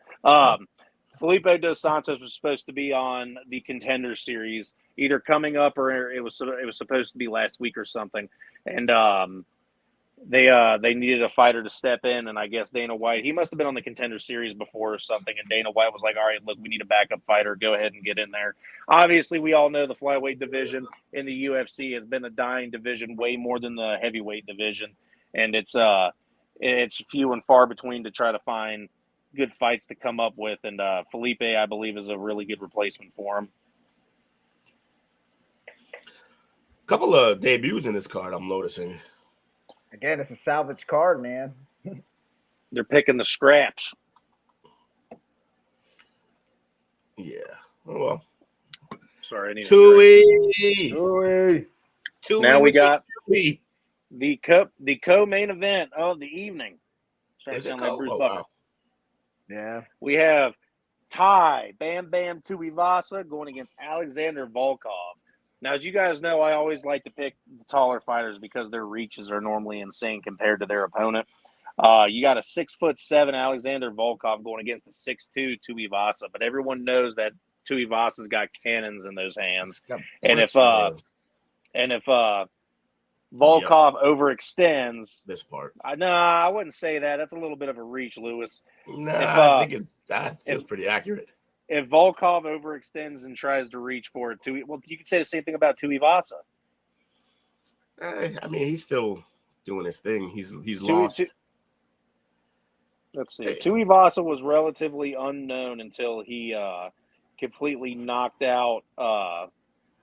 S2: Felipe Dos Santos was supposed to be on the Contender Series, either coming up or it was supposed to be last week or something. And they needed a fighter to step in, and I guess Dana White, he must have been on the Contender Series before or something, and Dana White was like, all right, look, we need a backup fighter. Go ahead and get in there. Obviously, we all know the flyweight division in the UFC has been a dying division way more than the heavyweight division, and it's few and far between to try to find good fights to come up with, and Felipe, I believe, is a really good replacement for him.
S1: Couple of debuts in this card, I'm noticing.
S3: Again, it's a salvage card, man.
S2: They're picking the scraps.
S1: Yeah. Oh, well.
S2: Sorry, I need
S1: Tui.
S2: Now we got the co-main event of the evening. Starting to sound like Bruce Buffer.
S1: Wow.
S3: Yeah.
S2: We have Ty Bam Bam Tuivasa going against Alexander Volkov. Now, as you guys know, I always like to pick the taller fighters because their reaches are normally insane compared to their opponent. You got a 6'7" Alexander Volkov going against a 6'2" Tuivasa, but everyone knows that Tuivasa's got cannons in those hands. And if Volkov overextends,
S1: this part,
S2: I wouldn't say that. That's a little bit of a reach, Lewis.
S1: I think that feels pretty accurate.
S2: If Volkov overextends and tries to reach for it, well, you could say the same thing about Tuivasa.
S1: I mean, he's still doing his thing. He's lost.
S2: Let's see. Tuivasa was relatively unknown until he completely knocked out.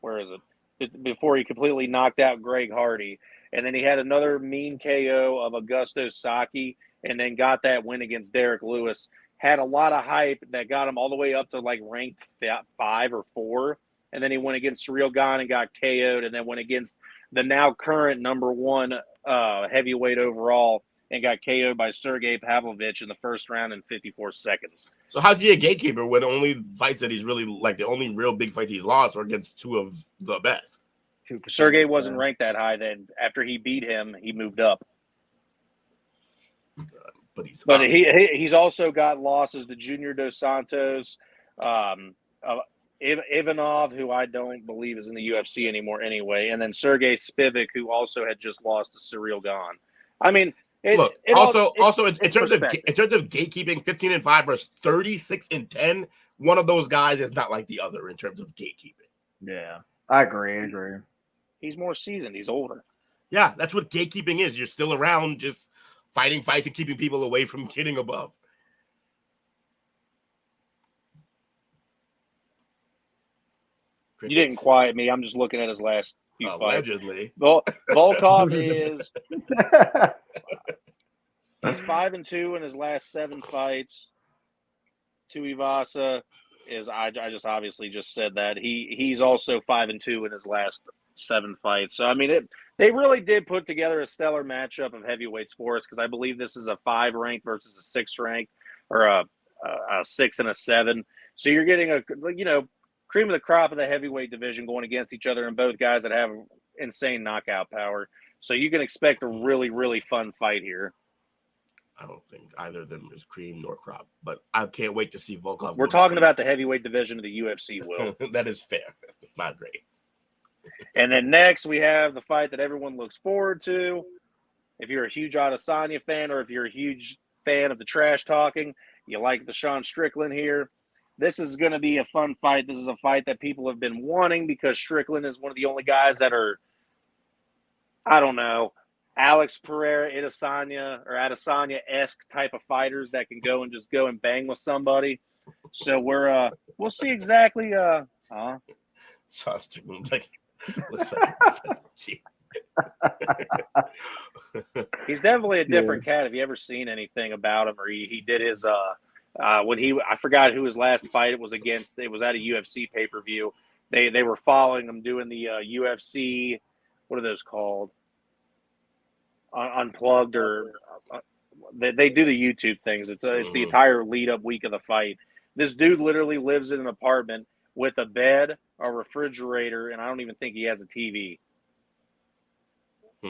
S2: Where is it? Before he completely knocked out Greg Hardy, and then he had another mean KO of Augusto Saki, and then got that win against Derek Lewis. Had a lot of hype that got him all the way up to like ranked 5 or 4. And then he went against Ciryl Gane and got KO'd, and then went against the now current number 1 heavyweight overall and got KO'd by Sergey Pavlovich in the first round in 54 seconds.
S1: So how's he a gatekeeper when the only fights that he's really like the only real big fights he's lost are against 2 of the best?
S2: Sergey wasn't ranked that high then. After he beat him, he moved up. But he's also got losses to Junior Dos Santos, Ivanov, who I don't believe is in the UFC anymore anyway, and then Sergey Spivak, who also had just lost to Ciryl Gane. I mean, in terms of gatekeeping, 15-5 versus 36-10, one of those guys is not like the other in terms of gatekeeping.
S3: Yeah, I agree.
S2: He's more seasoned. He's older.
S1: Yeah, that's what gatekeeping is. You're still around, just fighting fights and keeping people away from getting above.
S2: You didn't quiet me. I'm just looking at his last few fights.
S1: Allegedly.
S2: Volkov is he's 5-2 in his last 7 fights. Tuivasa is I just obviously just said that. He's also 5-2 in his last 7 fights. So I mean they really did put together a stellar matchup of heavyweights for us, because I believe this is a 5 ranked versus a 6 ranked, or a 6 and a 7. So you're getting a cream of the crop of the heavyweight division going against each other, and both guys that have insane knockout power. So you can expect a really, really fun fight here.
S1: I don't think either of them is cream nor crop, but I can't wait to see Volkov.
S2: We're talking about the heavyweight division of the UFC, Will.
S1: That is fair. It's not great.
S2: And then next we have the fight that everyone looks forward to. If you're a huge Adesanya fan, or if you're a huge fan of the trash talking, you like the Sean Strickland here, this is going to be a fun fight. This is a fight that people have been wanting, because Strickland is one of the only guys that are, I don't know, Alex Pereira, Adesanya-esque type of fighters that can go and bang with somebody. So we'll see exactly.
S1: Sean Strickland,
S2: he's definitely a different cat. Have you ever seen anything about him? Or he did his when I forgot who his last fight it was against. It was at a UFC pay-per-view. They were following him doing the UFC. What are those called? Unplugged, or they do the YouTube things. It's the entire lead up week of the fight. This dude literally lives in an apartment with a bed, a refrigerator, and I don't even think he has a TV.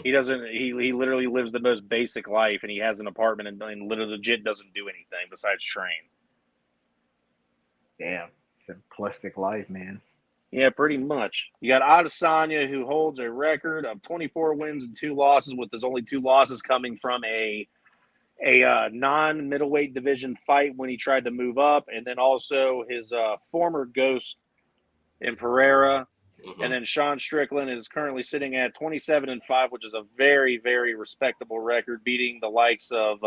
S2: He doesn't. He literally lives the most basic life, and he has an apartment and literally legit doesn't do anything besides train.
S3: Damn, simplistic life, man.
S2: Yeah, pretty much. You got Adesanya, who holds a record of 24 wins and 2 losses, with his only 2 losses coming from a non-middleweight division fight when he tried to move up, and then also his former ghost in Pereira. And then Sean Strickland is currently sitting at 27-5, which is a very, very respectable record, beating the likes of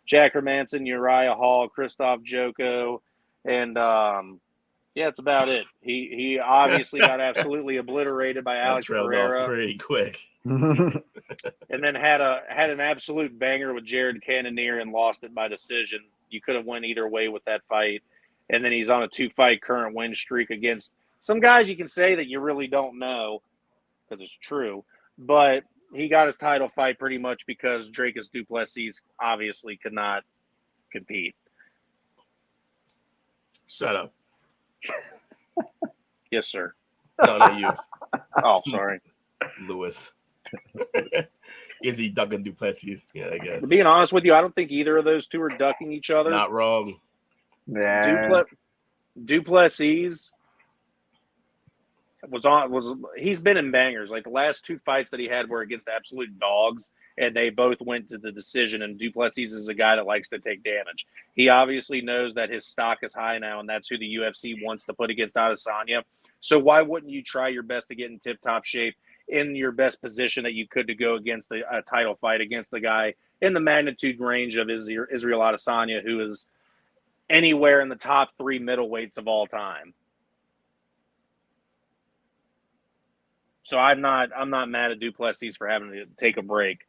S2: Jack Hermanson, Uriah Hall, Christoph Joko, and yeah, that's about it. He obviously got absolutely obliterated by Alex Pereira.
S1: Off pretty quick.
S2: And then had an absolute banger with Jared Cannonier and lost it by decision. You could have went either way with that fight. And then he's on a 2-fight current win streak against some guys you can say that you really don't know because it's true. But he got his title fight pretty much because Dracus du Plessis obviously could not compete.
S1: Shut up.
S2: Yes, sir.
S1: No, not you.
S2: Oh, sorry.
S1: Lewis. Izzy ducking du Plessis? Yeah, I guess.
S2: Being honest with you, I don't think either of those two are ducking each other.
S1: Not wrong.
S3: Yeah.
S2: Du Plessis he's been in bangers. Like the last 2 fights that he had were against absolute dogs, and they both went to the decision. And du Plessis is a guy that likes to take damage. He obviously knows that his stock is high now, and that's who the UFC wants to put against Adesanya. So why wouldn't you try your best to get in tip-top shape, in your best position that you could to go against a title fight against the guy in the magnitude range of Israel Adesanya, who is anywhere in the top 3 middleweights of all time. So I'm not mad at du Plessis for having to take a break.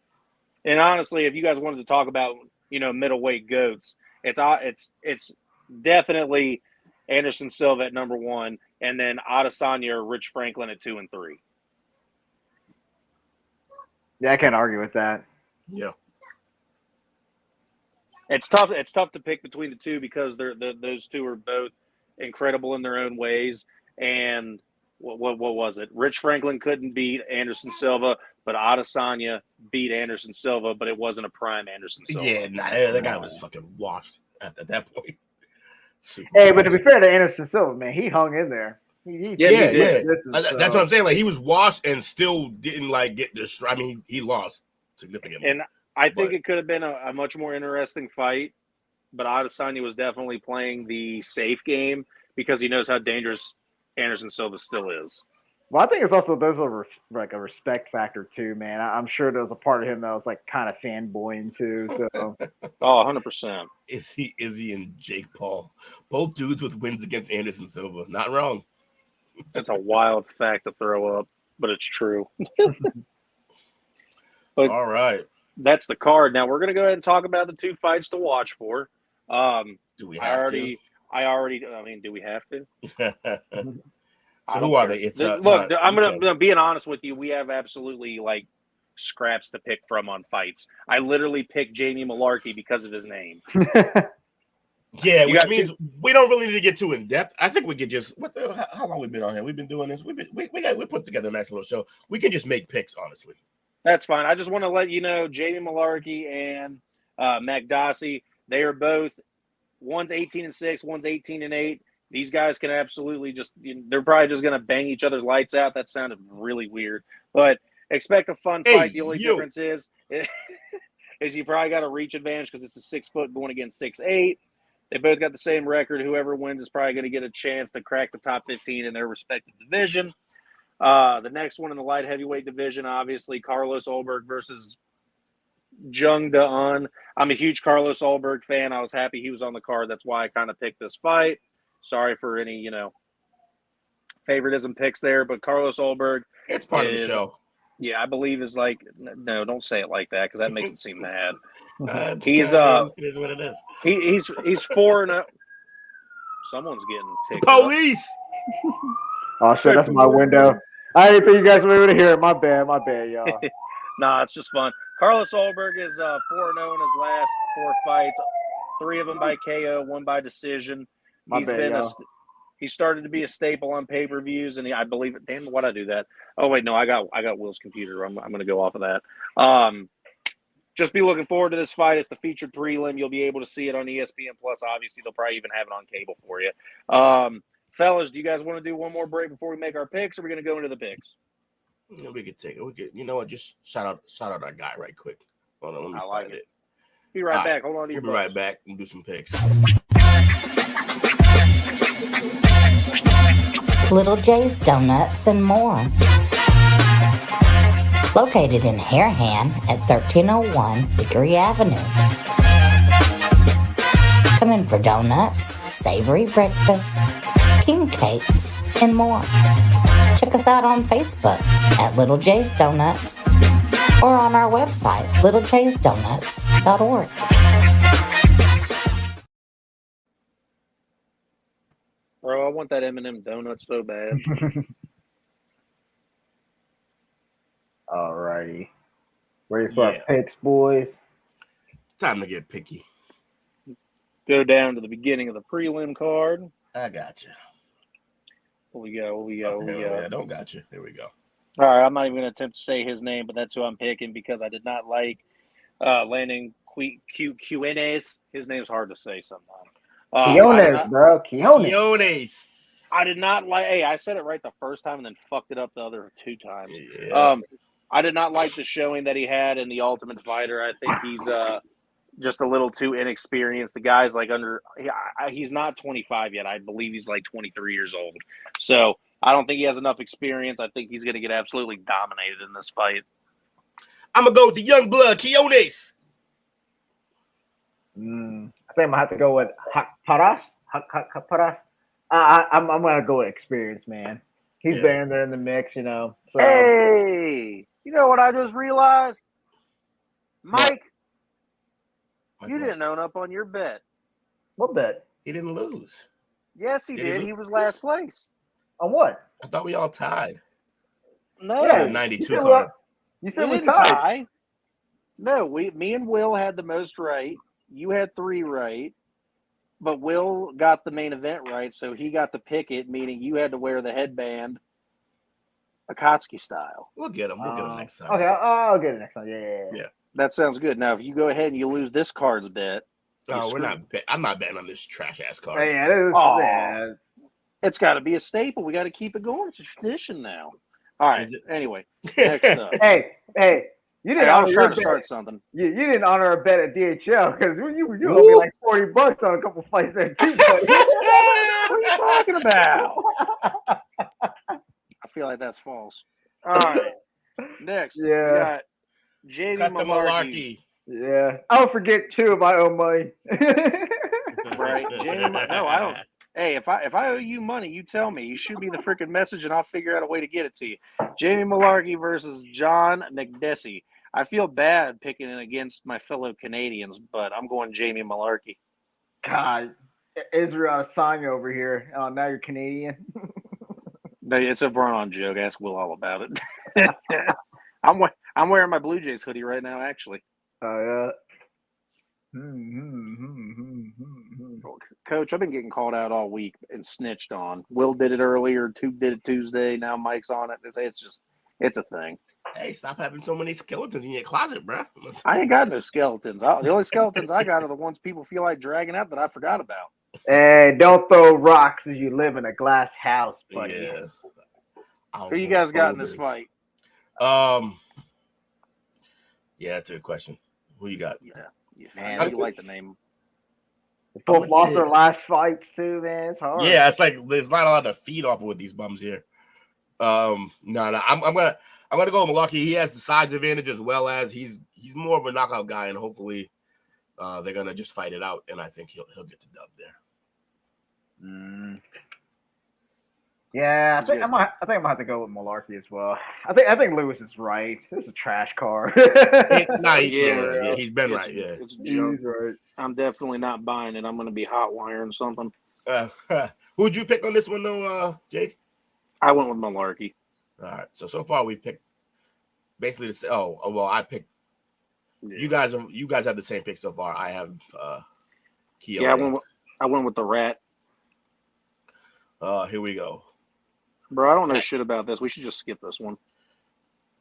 S2: And honestly, if you guys wanted to talk about, middleweight goats, it's definitely Anderson Silva at number 1, and then Adesanya or Rich Franklin at 2 and 3.
S3: Yeah, I can't argue with that.
S1: Yeah.
S2: It's tough. It's tough to pick between the two because those two are both incredible in their own ways. And what was it? Rich Franklin couldn't beat Anderson Silva, but Adesanya beat Anderson Silva, but it wasn't a prime Anderson Silva.
S1: Yeah, that guy was fucking washed at that point.
S3: Hey, but to be fair to Anderson Silva, man, he hung in there. He
S1: did. That's what I'm saying. Like, he was washed and still didn't get destroyed. I mean, he lost significantly.
S2: And I think it could have been a much more interesting fight, but Adesanya was definitely playing the safe game because he knows how dangerous Anderson Silva still is.
S3: Well, I think there's a respect factor too, man. I'm sure there was a part of him that was kind of fanboying too. So,
S2: 100%.
S1: Izzy and Jake Paul, both dudes with wins against Anderson Silva. Not wrong.
S2: That's a wild fact to throw up, but it's true. But
S1: all right,
S2: that's the card. Now we're gonna go ahead and talk about the 2 fights to watch for.
S1: Do we have to?
S2: I mean, do we have to?
S1: So who are they?
S2: Look, I'm gonna being honest with you. We have absolutely scraps to pick from on fights. I literally picked Jamie Mullarkey because of his name.
S1: Yeah, which means we don't really need to get too in depth. I think we could just how long we've been on here? We've been doing this. We put together a nice little show. We can just make picks, honestly.
S2: That's fine. I just want to let you know, Jamie Mullarkey and Makdessi, they are both. One's 18-6, one's 18-8. These guys can absolutely they're probably just going to bang each other's lights out. That sounded really weird. But expect a fun fight. The only difference is you probably got a reach advantage because it's a 6 foot going against 6'8". They both got the same record. Whoever wins is probably going to get a chance to crack the top 15 in their respective division. The next one in the light heavyweight division, obviously, Carlos Ulberg versus Jung. I'm a huge Carlos Ulberg fan. I was happy he was on the card. That's why I kind of picked this fight. Sorry for any, favoritism picks there, but Carlos Ulberg.
S1: It's part of the show.
S2: Yeah, I believe is no, don't say it like that because that makes it seem bad.
S1: He's it is what it is.
S2: He's 4-0. Someone's getting
S1: police.
S3: Oh shit, that's my window. I didn't think you guys were able to hear it. My bad, y'all.
S2: Nah, it's just fun. Carlos Ulberg is 4-0 in his last 4 fights, 3 of them by KO, 1 by decision. He started to be a staple on pay-per-views, and I believe it. Damn, why'd I do that? Oh wait, no, I got Will's computer. I'm going to go off of that. Just be looking forward to this fight. It's the featured prelim. You'll be able to see it on ESPN Plus. Obviously, they'll probably even have it on cable for you. Fellas, do you guys want to do one more break before we make our picks, or are we going to go into the picks?
S1: Yeah, we could take it. We could, you know what? Just shout out our guy right quick. Hold on, let me find it.
S2: Be right back. Hold on to your
S1: We'll be right back and do some picks.
S9: Little J's Donuts and more. Located in Harahan at 1301 Hickory Avenue. Come in for donuts, savory breakfast, king cakes, and more. Check us out on Facebook at Little J's Donuts or on our website, littlejaysdonuts.org.
S2: Bro, I want that M&M donut so bad.
S3: Alrighty. Ready for our picks, boys?
S1: Time to get picky.
S2: Go down to the beginning of the prelim card.
S1: I got you.
S2: What we got?
S1: Yeah, don't got you. There we go.
S2: All right, I'm not even going to attempt to say his name, but that's who I'm picking because I did not like Landon Quinones. His name's hard to say sometimes.
S3: Quinones, bro.
S1: Quinones.
S2: I did not like. Hey, I said it right the first time and then fucked it up the other 2 times.
S1: Yeah.
S2: I did not like the showing that he had in the Ultimate Fighter. I think he's just a little too inexperienced. The guy's like he's not 25 yet. I believe he's like 23 years old. So I don't think he has enough experience. I think he's going to get absolutely dominated in this fight.
S1: I'm going to go with the young blood, Quinones.
S3: I think I'm going to have to go with Paras. I'm going to go with experience, man. He's been in there in the mix, you know. So.
S2: Hey, you know what I just realized? Mike, you didn't own up on your bet.
S3: What bet?
S1: He didn't lose.
S2: Yes, he did. He was last place.
S3: On what?
S1: I thought we all tied.
S2: No.
S1: Yeah, 92 card.
S3: You said we
S2: didn't
S3: tied.
S2: tie. No, me and Will had the most right. You had 3 right. But Will got the main event right, so he got to pick it, meaning you had to wear the headband Akatsuki style.
S1: We'll get him. We'll get him next time.
S3: Okay, I'll get it next time. Yeah.
S2: That sounds good. Now, if you go ahead and you lose this card's bet.
S1: No, we're not. I'm not betting on this trash-ass card.
S2: It's got to be a staple. We got to keep it going. It's a tradition now. All right. Anyway, next up.
S3: Hey. You didn't
S2: I was trying to start something.
S3: You didn't honor a bet at DHL because you owe me like $40 on a couple fights there too.
S2: What are you talking about? I feel like that's false. All right. Next, we got JD Mullarkey.
S3: Yeah. I don't forget too if I owe money.
S2: Right. No, I don't. Hey, if I owe you money, you tell me. You shoot me the freaking message and I'll figure out a way to get it to you. Jamie Mullarkey versus John Makdessi. I feel bad picking it against my fellow Canadians, but I'm going Jamie Mullarkey.
S3: God, Israel Adesanya over here. Now you're Canadian.
S2: No, it's a run-on joke. Ask Will all about it. I'm wearing my Blue Jays hoodie right now, actually.
S3: Oh, yeah.
S2: Coach, I've been getting called out all week and snitched on. Will did it earlier. Did it Tuesday. Now Mike's on it. It's a thing.
S1: Hey, stop having so many skeletons in your closet, bro.
S2: I ain't got no skeletons. The only skeletons I got are the ones people feel like dragging out that I forgot about.
S3: Hey, don't throw rocks as you live in a glass house, buddy.
S1: Yeah.
S2: Who you guys got in this fight?
S1: Yeah, that's a good question. Who you got?
S2: Yeah, man, you like the name.
S3: Both lost their last fights too, man. It's hard.
S1: Yeah, it's like there's not a lot to feed off of with these bums here. No, I'm gonna go with Mullarkey. He has the size advantage as well as he's more of a knockout guy, and hopefully they're gonna just fight it out, and I think he'll get the dub there.
S3: Yeah, I think I'm gonna have to go with Mullarkey as well. I think Lewis is right. This is a trash card.
S1: He's been right. Yeah,
S2: it's Jung. Right. I'm definitely not buying it. I'm gonna be hot wiring something.
S1: Who'd you pick on this one though, Jake?
S2: I went with Mullarkey.
S1: All right. So far we've picked basically the. I picked. Yeah. You guys have the same pick so far. I have.
S2: Yeah, I went with the rat.
S1: Here we go.
S2: Bro, I don't know shit about this. We should just skip this one.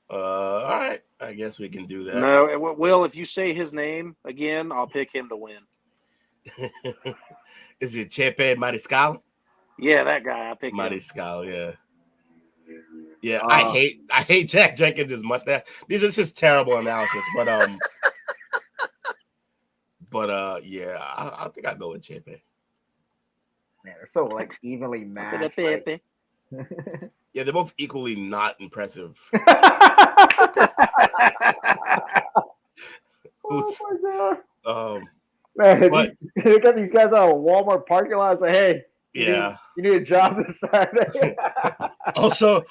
S1: All right. I guess we can do that.
S2: No, Will, if you say his name again, I'll pick him to win.
S1: Is it Chepe Mariscal?
S2: Yeah, that guy. I pick him.
S1: Mariscal, yeah. Yeah, I hate Jack Jenkins as much. This is terrible analysis, but yeah, I think I'll go with Chepe.
S3: Man, they're so like evenly matched. Like...
S1: Yeah, they're both equally not impressive.
S3: Oh my god!
S1: Man,
S3: they got these guys out of Walmart parking lot. It's like, hey, you need a job this Saturday.
S1: also,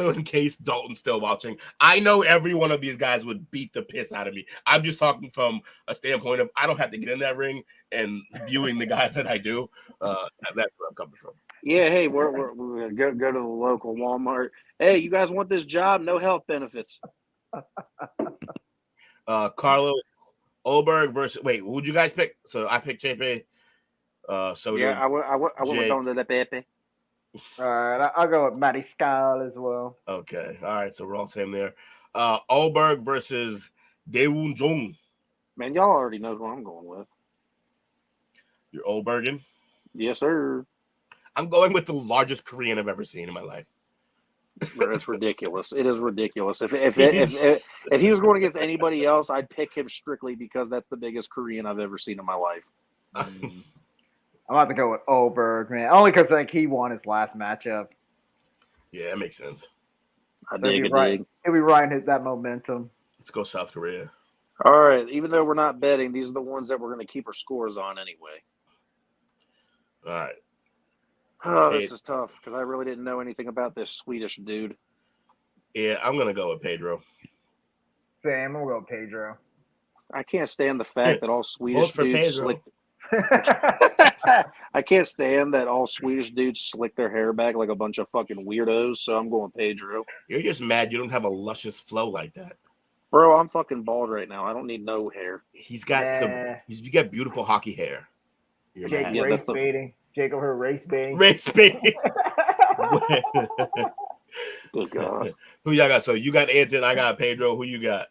S1: in case Dalton's still watching, I know every one of these guys would beat the piss out of me. I'm just talking from a standpoint of I don't have to get in that ring and viewing the guys that I do. That's where I'm coming from.
S2: Yeah, hey, we're go to the local Walmart. Hey, you guys want this job? No health benefits.
S1: Carlos Ulberg versus who'd you guys pick? So I picked Chepe. So
S2: yeah, I went with Don de Pepe.
S3: All right, I'll go with Mariscal as well.
S1: Okay, all right, so we're all same there. Ulberg versus Daewoo Jung.
S2: Man, y'all already know who I'm going with.
S1: You're Ulbergen?
S2: Yes, sir.
S1: I'm going with the largest Korean I've ever seen in my life.
S2: Bro, it's ridiculous. It is ridiculous. If he was going against anybody else, I'd pick him strictly because that's the biggest Korean I've ever seen in my life.
S3: I'm about to go with Ulberg, man. Only because like he won his last matchup.
S1: Yeah, that makes sense.
S2: I dig it.
S3: He'll be riding that momentum.
S1: Let's go South Korea.
S2: All right. Even though we're not betting, these are the ones that we're going to keep our scores on anyway.
S1: All right.
S2: Oh, this is tough because I really didn't know anything about this Swedish dude.
S1: Yeah, I'm going to go with Pedro.
S3: Same, I'm going to go with Pedro.
S2: I can't stand the fact that all Swedish dudes slick. I can't stand that all Swedish dudes slick their hair back like a bunch of fucking weirdos, so I'm going Pedro.
S1: You're just mad you don't have a luscious flow like that.
S2: Bro, I'm fucking bald right now. I don't need no hair.
S1: He's got you got beautiful hockey hair.
S3: You're mad. Race baiting. Jacob her race baiting.
S1: Race baiting.
S2: Good God.
S1: Who y'all got? So you got Anton, I got Pedro. Who you got,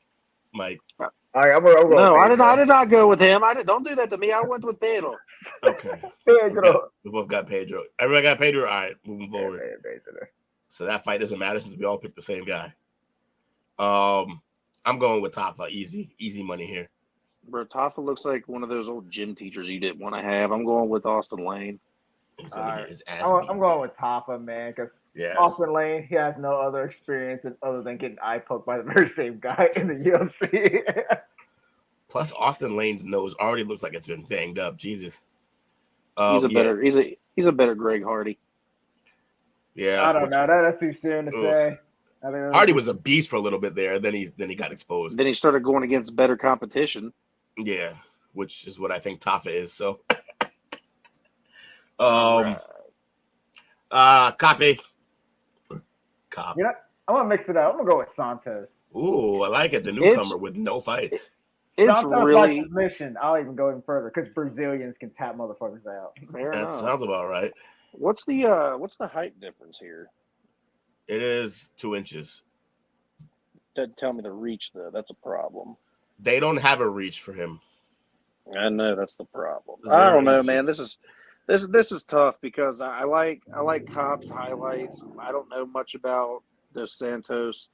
S1: Mike?
S3: All right, I'm going
S2: no, I did not go with him. Don't do that to me. I went with Pedro.
S1: Okay.
S3: Pedro.
S1: We both got Pedro. Everybody got Pedro? All right, moving forward. So that fight doesn't matter since we all picked the same guy. I'm going with Tafa. Easy money here.
S2: Bro, Tafa looks like one of those old gym teachers you didn't want to have. I'm going with Austin Lane.
S1: He's gonna get his ass
S3: I'm going with Tafa, man, because Austin Lane, he has no other experience other than getting eye poked by the very same guy in the UFC.
S1: Plus, Austin Lane's nose already looks like it's been banged up. Jesus.
S2: He's a better Greg Hardy.
S1: Yeah.
S3: I don't know. That's too soon to say.
S1: Hardy was a beast for a little bit there. Then he got exposed.
S2: Then he started going against better competition.
S1: Yeah, which is what I think Tafa is. So,
S3: Copy. You know, I'm gonna mix it up. I'm gonna go with Santos.
S1: Ooh, I like it. The newcomer with no fights.
S2: It's
S3: Santos
S2: really
S3: submission. I'll even go even further because Brazilians can tap motherfuckers out.
S1: That sounds about right.
S2: What's the height difference here?
S1: It is 2 inches.
S2: Doesn't tell me the reach though. That's a problem.
S1: They don't have a reach for him.
S2: I know that's the problem. I don't know, man. This is tough because I like Cobb's highlights. I don't know much about Dos Santos.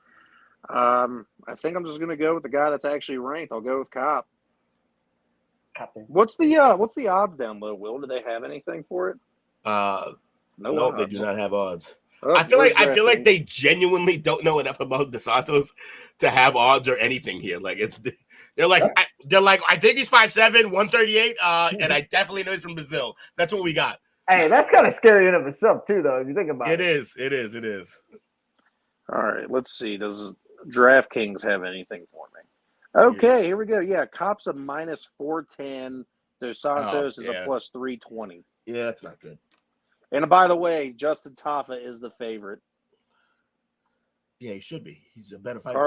S2: I think I'm just gonna go with the guy that's actually ranked. I'll go with Cobb. What's the odds down low, Will? Do they have anything for it?
S1: No, they do not have odds. I feel like they genuinely don't know enough about Dos Santos to have odds or anything here. Like they're like I think he's 5'7", 138, and I definitely know he's from Brazil. That's what we got.
S3: Hey, that's kind of scary in of itself too, though. If you think about it.
S1: It is.
S2: All right, let's see. Does DraftKings have anything for me? Okay, here we go. Yeah, Cobb's a minus 410. Dos Santos is a plus 320.
S1: Yeah, that's not good.
S2: And by the way, Justin Tafa is the favorite.
S1: Yeah, he should be. He's a better fighter.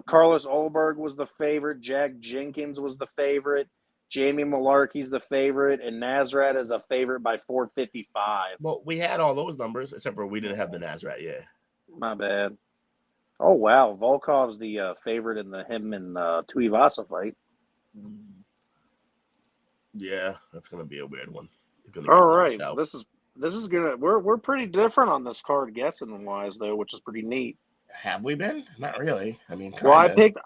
S2: Carlos Ulberg was the favorite. Jack Jenkins was the favorite. Jamie Mullarkey's the favorite, and Nasrat is a favorite by 455.
S1: Well, we had all those numbers, except for we didn't have the Nasrat yet.
S2: My bad. Oh, wow. Volkov's the favorite in him and Tuivasa fight.
S1: Yeah, that's going to be a weird one.
S2: All right. This is gonna we're pretty different on this card guessing wise though, which is pretty neat.
S1: Have we been? Not really. I mean,
S2: well, I picked.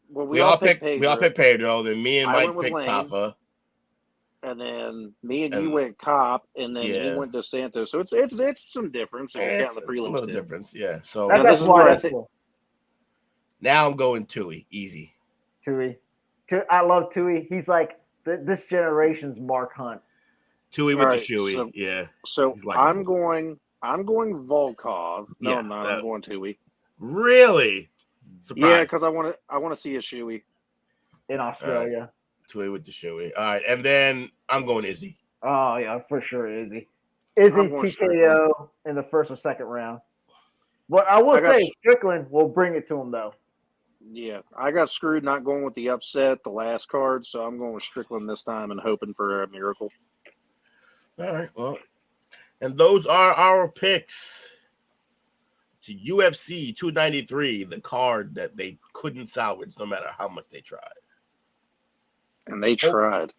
S2: Well, we all picked Pedro.
S1: We all picked Pedro. Then me and Mike picked
S2: Lane,
S1: Tafa.
S2: And then me and you went Cop, and then he went Dos Santos. So it's some difference.
S1: It's a little difference, yeah. So
S3: this is what I think.
S1: Now I'm going Tui, easy.
S3: Tui, I love Tui. He's like this generation's Mark Hunt.
S1: Tui with the shoey, yeah.
S2: So like I'm going Volkov. No, I'm not. I'm going Tui.
S1: Really? Surprised.
S2: Yeah, because I want to see a shoey
S3: in Australia.
S1: Tui with the shoey. All right, and then I'm going Izzy.
S3: Oh yeah, for sure, Izzy. Izzy TKO in the first or second round. But I will say Strickland will bring it to him though.
S2: Yeah, I got screwed not going with the upset, the last card, so I'm going with Strickland this time and hoping for a miracle.
S1: All right, well, and those are our picks to UFC 293, the card that they couldn't salvage no matter how much they tried.
S2: And they tried.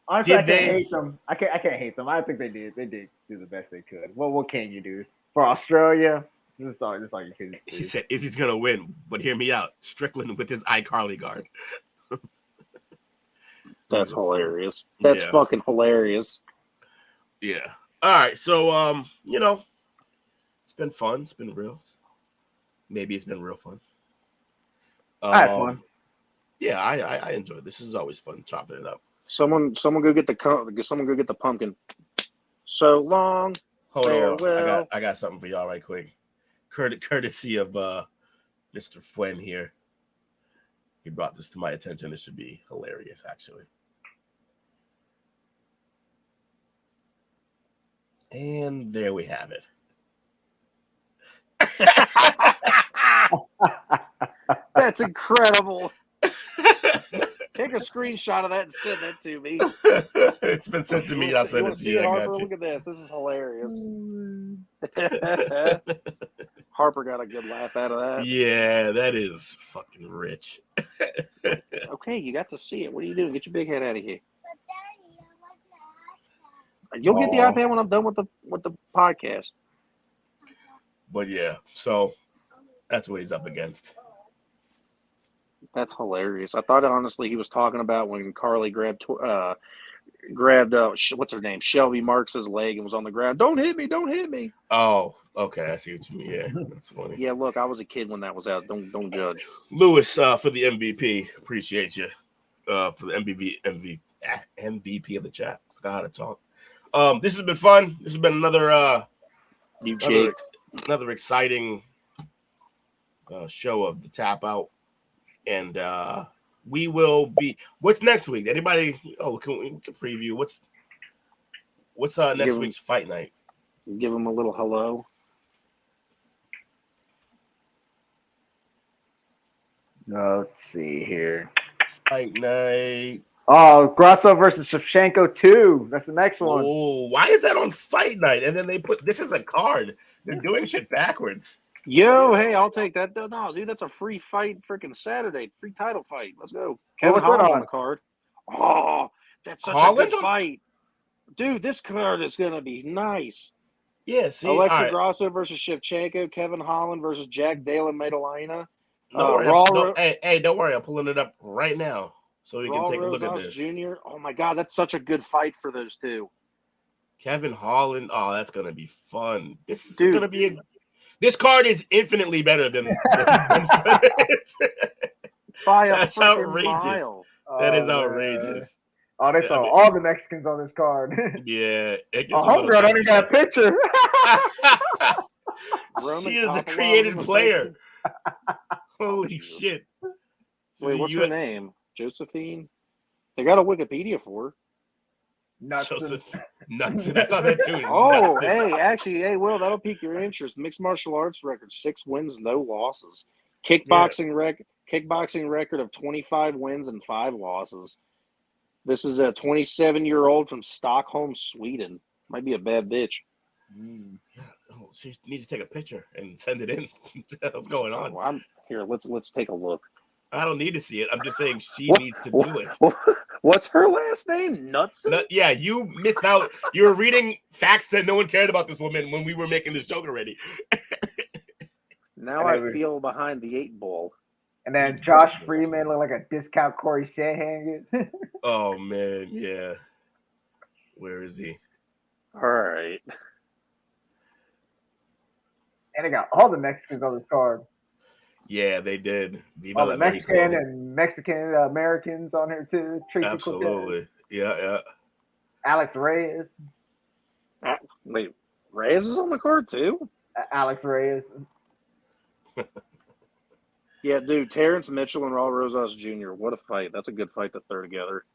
S3: Honestly, I can't hate them. I can't hate them. I think they did. They did do the best they could. Well, what can you do for Australia? This is all you can do.
S1: He said Izzy's gonna win, but hear me out. Strickland with his iCarly guard.
S2: That's hilarious. That's fucking hilarious.
S1: Yeah. All right. So it's been fun. It's been real. Maybe it's been real fun.
S3: I had fun.
S1: Yeah, I enjoyed this. This is always fun chopping it up.
S2: Someone go get the pumpkin. So long.
S1: Hold on. I got something for y'all right quick. Courtesy of Mr. Fwen here. He brought this to my attention. This should be hilarious, actually. And there we have it.
S2: That's incredible. Take a screenshot of that and send that to me.
S1: It's been sent to me. I'll send it to you.
S2: Harper, look at this. This is hilarious. Harper got a good laugh out of that.
S1: Yeah, that is fucking rich.
S2: Okay, you got to see it. What are you doing? Get your big head out of here. You'll get the iPad when I'm done with the podcast.
S1: But yeah, so that's what he's up against.
S2: That's hilarious. I thought honestly he was talking about when Carly grabbed what's her name, Shelby Marks' leg and was on the ground. Don't hit me! Don't hit me!
S1: Oh, okay, I see what you mean. Yeah, that's funny.
S2: Yeah, look, I was a kid when that was out. Don't judge.
S1: Lewis, for the MVP, appreciate you. For the MVP of the chat. Forgot how to talk. This has been fun. This has been another exciting show of the Tap Out. And we will be. What's next week? Anybody? We can preview. What's next week's fight night?
S2: Give them a little hello.
S3: Let's see here.
S1: Fight night.
S3: Oh, Grasso versus Shevchenko 2. That's the next one.
S1: Oh, why is that on fight night? And then they put this is a card. They're doing shit backwards.
S2: Yo, hey, I'll take that. No, dude, that's a free fight freaking Saturday. Free title fight. Let's go. Kevin Holland's on the card. Oh, that's such a good fight. Dude, this card is going to be nice.
S1: Yeah, see.
S2: Alexa Grasso versus Shevchenko. Kevin Holland versus Jack Dale Medellina.
S1: Hey, don't worry. I'm pulling it up right now so we can take a look at this.
S2: Jr. Oh, my God, that's such a good fight for those two.
S1: Kevin Holland. Oh, that's going to be fun. This is going to be This card is infinitely better than That's outrageous.
S2: Mile.
S1: That is outrageous.
S3: Oh, they saw all the Mexicans on this card.
S1: Yeah.
S3: Homegirl don't even got a picture.
S1: She is a created player. Holy shit.
S2: Wait, what's her name? Josephine? They got a Wikipedia for her.
S3: Nuts.
S1: I saw that too.
S2: Oh, hey, Will, that'll pique your interest. Mixed martial arts record, 6 wins, no losses. Kickboxing record of 25 wins and 5 losses. This is a 27-year-old from Stockholm, Sweden. Might be a bad bitch.
S1: Yeah. Oh, she needs to take a picture and send it in. What's going on?
S2: Well, here. Let's take a look.
S1: I don't need to see it. I'm just saying she needs to do it.
S2: What's her last name? Knutson?
S1: Yeah, you missed out. You were reading facts that no one cared about this woman when we were making this joke already.
S2: Now I feel behind the 8 ball.
S3: And then Josh Freeman looked like a discount Corey Sandhagen.
S1: Oh, man, yeah. Where is he?
S2: All right.
S3: And they got all the Mexicans on this card.
S1: Yeah, they did.
S3: All the Mexican and Mexican Americans on here too. Tracy
S1: Absolutely.
S3: Cortez.
S1: Yeah.
S3: Alex Reyes.
S2: Wait, Reyes is on the card too?
S3: Alex Reyes.
S2: Yeah, dude, Terrence Mitchell and Raul Rosas Jr. What a fight. That's a good fight to throw together.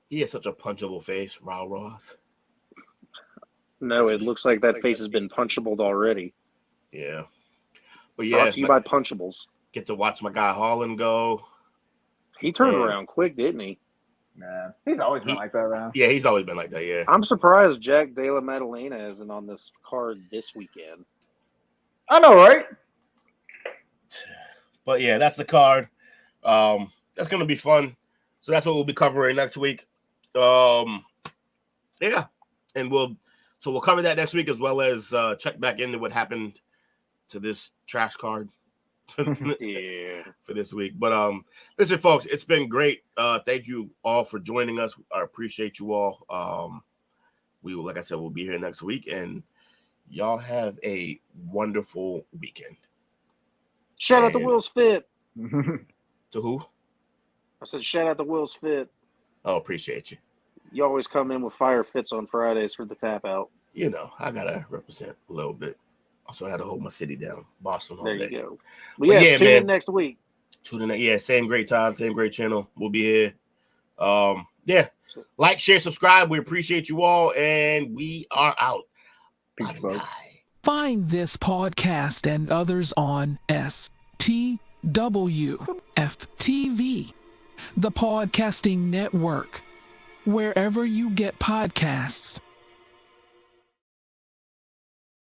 S1: He has such a punchable face, Raul Ross.
S2: No, it looks like that face has been punchable already.
S1: Yeah. But yeah.
S2: Brought to you by Punchables.
S1: Get to watch my guy Holland go.
S2: He turned around quick, didn't he?
S3: Nah, he's always been like that around.
S1: Yeah, he's always been like that, yeah.
S2: I'm surprised Jack Della Maddalena isn't on this card this weekend.
S3: I know, right?
S1: But yeah, that's the card. That's gonna be fun. So that's what we'll be covering next week. Yeah, and we'll cover that next week as well as check back into what happened to this trash card.
S2: Yeah,
S1: for this week. But listen, folks, it's been great. Thank you all for joining us. I appreciate you all. We will, like I said, we'll be here next week, and y'all have a wonderful weekend.
S2: Shout out to Will's Fit.
S1: To who?
S2: I said shout out to Will's Fit.
S1: Oh, appreciate you.
S2: You always come in with fire fits on Fridays for the tap out.
S1: You know, I gotta represent a little bit. Also, I had to hold my city down, Boston all
S2: there
S1: day.
S2: You go. But yeah, tune in next week.
S1: Tune in. Yeah, same great time, same great channel. We'll be here. Yeah. Like, share, subscribe. We appreciate you all, and we are out. Bye.
S10: Find this podcast and others on STWF TV, the Podcasting Network, wherever you get podcasts.